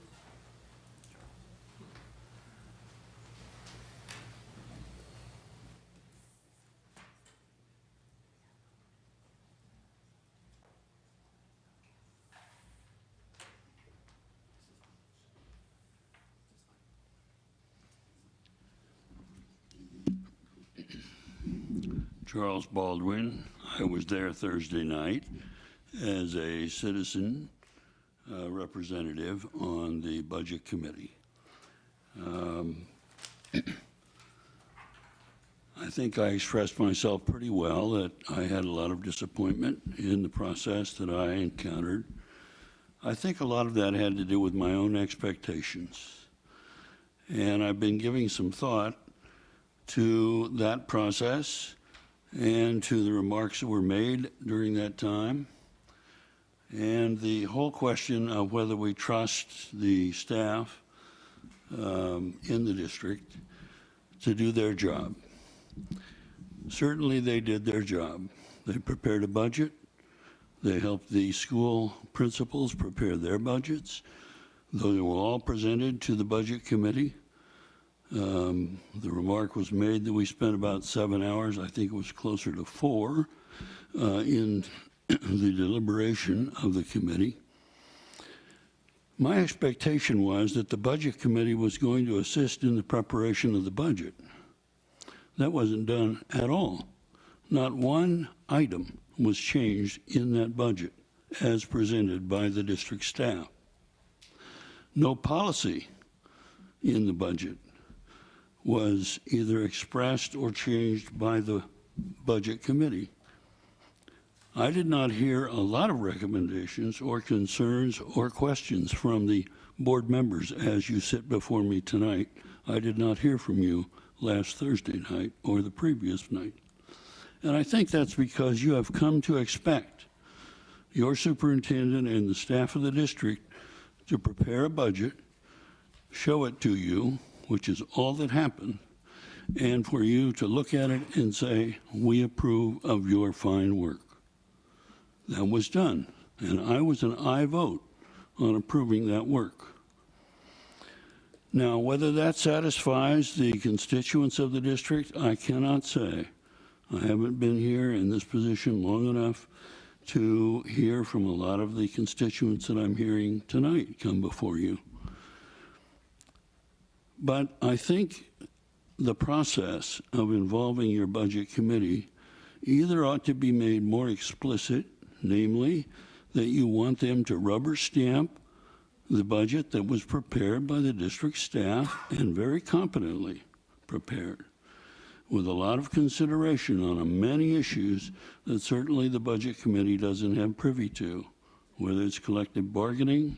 Charles Baldwin. I was there Thursday night as a citizen representative on the Budget Committee. I think I expressed myself pretty well, that I had a lot of disappointment in the process that I encountered. I think a lot of that had to do with my own expectations. And I've been giving some thought to that process and to the remarks that were made during that time, and the whole question of whether we trust the staff in the district to do their job. Certainly they did their job. They prepared a budget. They helped the school principals prepare their budgets. They were all presented to the Budget Committee. The remark was made that we spent about 7 hours, I think it was closer to 4, in the deliberation of the committee. My expectation was that the Budget Committee was going to assist in the preparation of the budget. That wasn't done at all. Not one item was changed in that budget as presented by the district staff. No policy in the budget was either expressed or changed by the Budget Committee. I did not hear a lot of recommendations or concerns or questions from the board members as you sit before me tonight. I did not hear from you last Thursday night or the previous night. And I think that's because you have come to expect your superintendent and the staff of the district to prepare a budget, show it to you, which is all that happened, and for you to look at it and say, we approve of your fine work. That was done, and I was an aye vote on approving that work. Now, whether that satisfies the constituents of the district, I cannot say. I haven't been here in this position long enough to hear from a lot of the constituents that I'm hearing tonight come before you. But I think the process of involving your budget committee either ought to be made more explicit, namely that you want them to rubber stamp the budget that was prepared by the district staff and very competently prepared, with a lot of consideration on many issues that certainly the Budget Committee doesn't have privy to, whether it's collective bargaining,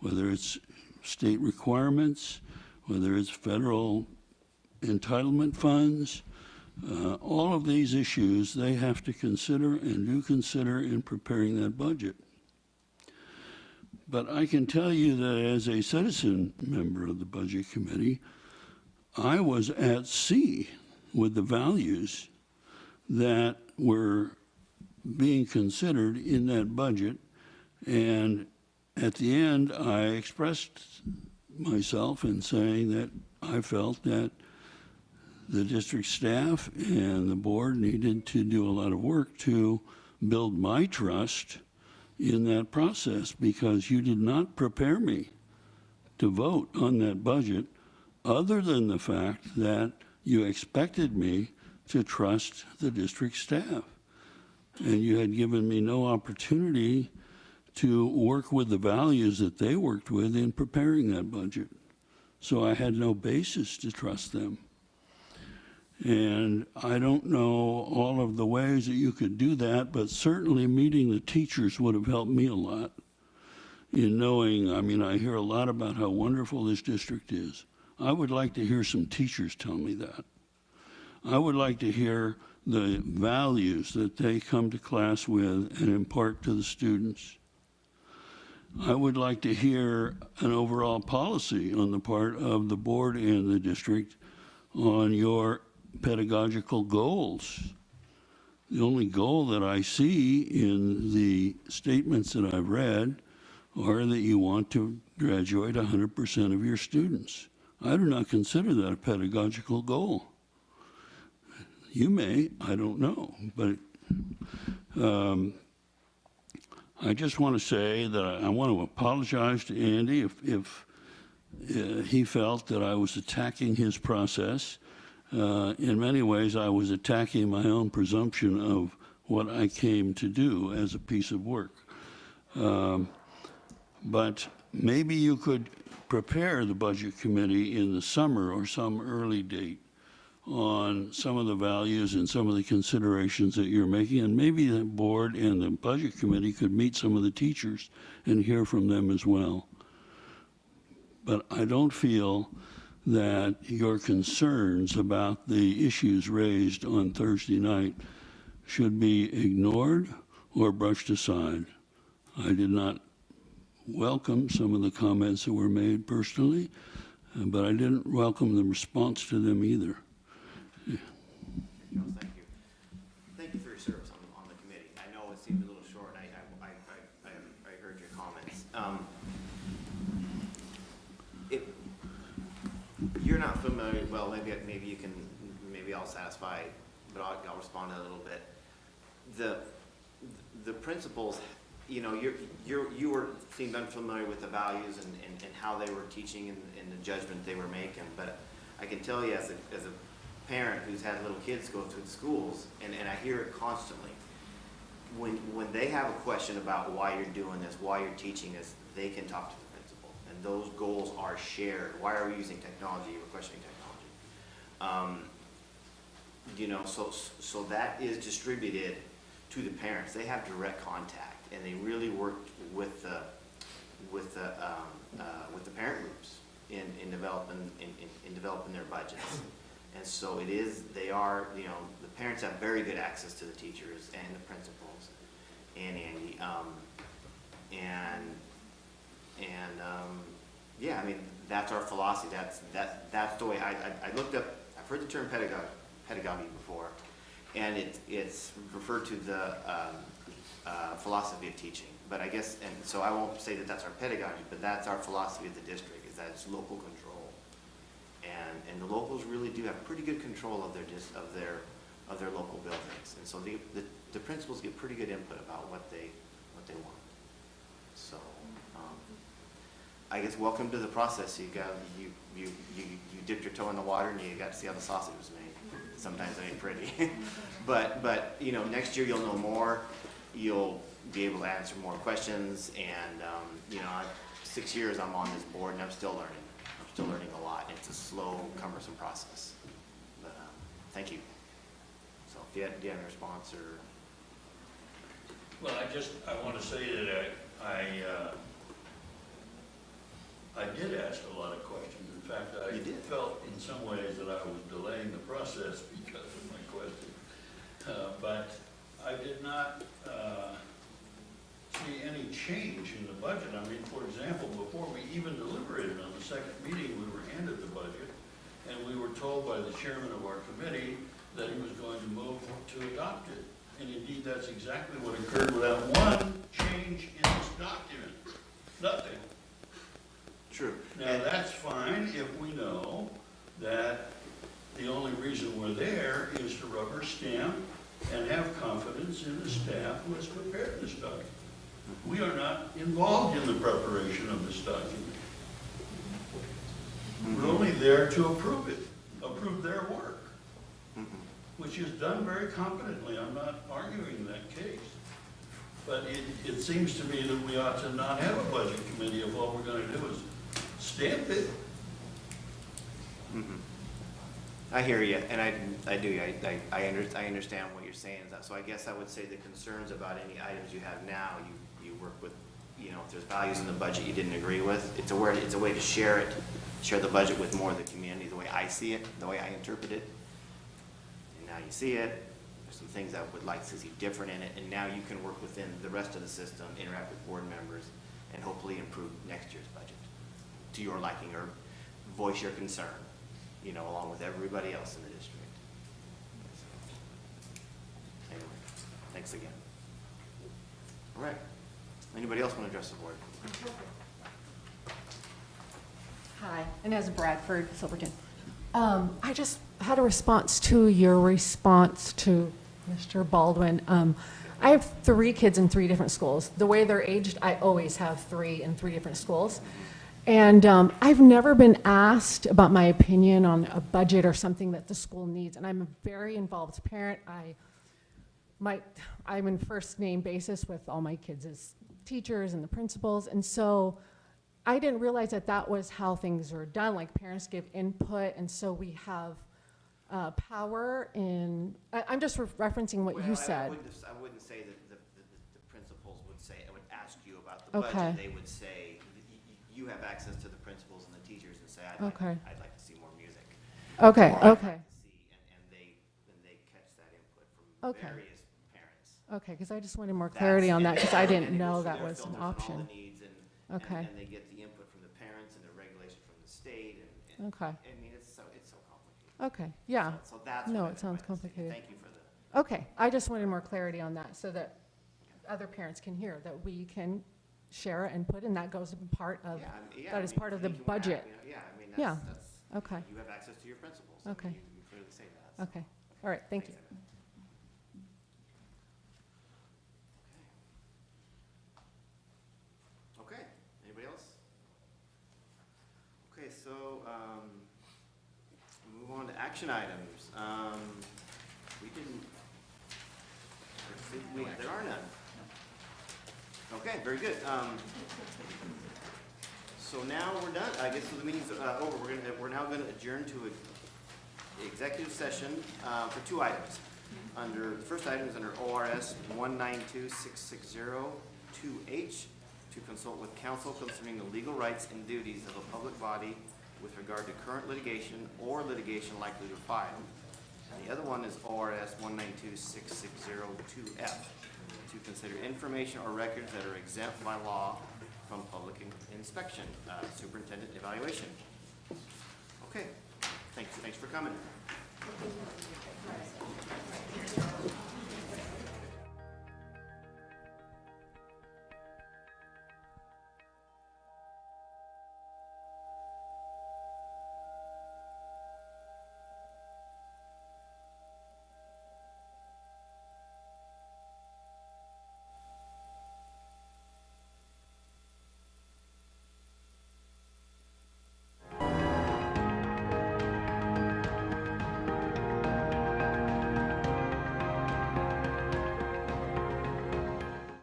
whether it's state requirements, whether it's federal entitlement funds. All of these issues they have to consider and do consider in preparing that budget. But I can tell you that as a citizen member of the Budget Committee, I was at sea with the values that were being considered in that budget. And at the end, I expressed myself in saying that I felt that the district staff and the board needed to do a lot of work to build my trust in that process, because you did not prepare me to vote on that budget other than the fact that you expected me to trust the district staff. And you had given me no opportunity to work with the values that they worked with in preparing that budget. So I had no basis to trust them. And I don't know all of the ways that you could do that, but certainly meeting the teachers would have helped me a lot in knowing, I mean, I hear a lot about how wonderful this district is. I would like to hear some teachers tell me that. I would like to hear the values that they come to class with and impart to the students. I would like to hear an overall policy on the part of the board and the district on your pedagogical goals. The only goal that I see in the statements that I've read are that you want to graduate 100% of your students. I do not consider that a pedagogical goal. You may, I don't know, but I just want to say that I want to apologize to Andy if he felt that I was attacking his process. In many ways, I was attacking my own presumption of what I came to do as a piece of work. But maybe you could prepare the Budget Committee in the summer or some early date on some of the values and some of the considerations that you're making, and maybe the board and the Budget Committee could meet some of the teachers and hear from them as well. But I don't feel that your concerns about the issues raised on Thursday night should be ignored or brushed aside. I did not welcome some of the comments that were made personally, but I didn't welcome the response to them either. Thank you. Thank you for your service on the committee. I know it seemed a little short, and I heard your comments. You're not familiar, well, maybe you can, maybe I'll satisfy, but I'll respond to that a little bit. The principals, you know, you seemed unfamiliar with the values and how they were teaching and the judgment they were making, but I can tell you as a parent who's had little kids go through the schools, and I hear it constantly, when they have a question about why you're doing this, why you're teaching this, they can talk to the principal, and those goals are shared. Why are we using technology? We're questioning technology. You know, so that is distributed to the parents. They have direct contact, and they really work with the parent groups in developing their budgets. And so they are, you know, the parents have very good access to the teachers and the principals and Andy. Yeah, I mean, that's our philosophy. That's the way I looked up, I I've heard the term pedagogy before, and it's referred to the philosophy of teaching. But I guess, and so I won't say that that's our pedagogy, but that's our philosophy of the district, is that it's local control. And the locals really do have pretty good control of their local buildings. And so the principals get pretty good input about what they want. So, I guess welcome to the process. You dipped your toe in the water and you got to see how the sausage was made. Sometimes it ain't pretty. But you know, next year you'll know more. You'll be able to answer more questions. And you know, 6 years I'm on this board and I'm still learning. I'm still learning a lot. It's a slow, cumbersome process. But thank you. So do you have a response or? Well, I want to say that I did ask a lot of questions. In fact, I felt in some ways that I was delaying the process because of my question. But I did not see any change in the budget. I mean, for example, before we even deliberated on the second meeting, we were handed the budget, and we were told by the chairman of our committee that he was going to move to adopt it. And indeed, that's exactly what occurred without one change in this document. Nothing. True. Now, that's fine if we know that the only reason we're there is to rubber stamp and have confidence in the staff who has prepared this document. We are not involved in the preparation of this document. We're only there to approve it, approve their work, which is done very competently. I'm not arguing that case. But it seems to me that we ought to not have a budget committee if all we're going to do is stamp it. I hear you, and I do. I understand what you're saying. So I guess I would say the concerns about any items you have now, you work with, you know, if there's values in the budget you didn't agree with, it's a way to share the budget with more of the community, the way I see it, the way I interpret it. And now you see it. There's some things I would like to see different in it, and now you can work within the rest of the system, interact with board members, and hopefully improve next year's budget to your liking, or voice your concern, you know, along with everybody else in the district. So, anyway, thanks again. All right. Anybody else want to address the board? Hi, Inez Bradford, Silverton. I just had a response to your response to Mr. Baldwin. I have 3 kids in 3 different schools. The way they're aged, I always have 3 in 3 different schools. And I've never been asked about my opinion on a budget or something that the school needs. And I'm a very involved parent. I'm in first name basis with all my kids as teachers and the principals. And so I didn't realize that that was how things are done. Like, parents give input, and so we have power in, I'm just referencing what you said. I wouldn't say that the principals would say, I would ask you about the budget. Okay. They would say, you have access to the principals and the teachers and say, I'd like to see more music. Okay, Or I'd like okay. to see, and they catch that input from various parents. Okay, because I just wanted more clarity on that, because I didn't know that was an Filters and option. all the needs, and they get the input from the parents and the regulation from the state, and Okay. I mean, it's so complicated. Okay, yeah. So that's No, what it sounds I wanted to say. complicated. Thank you for the. Okay, I just wanted more clarity on that, so that other parents can hear that we can share input, and that goes in part of, that is part of the budget. Yeah, okay. You have access to your principals. I Okay. mean, you clearly say that. Okay, all right, thank you. Okay, anybody else? Okay, so, move on to action items. We didn't, there are none. Okay, very good. So now we're done. I guess the meeting's over. We're now gonna adjourn to an executive session for 2 items. The first item is under ORS 1926602H, to consult with counsel concerning the legal rights and duties of a public body with regard to current litigation or litigation likely to file. And the other one is ORS 1926602F, to consider information or records that are exempt by law from public inspection, superintendent evaluation. Okay, thanks for coming. Looking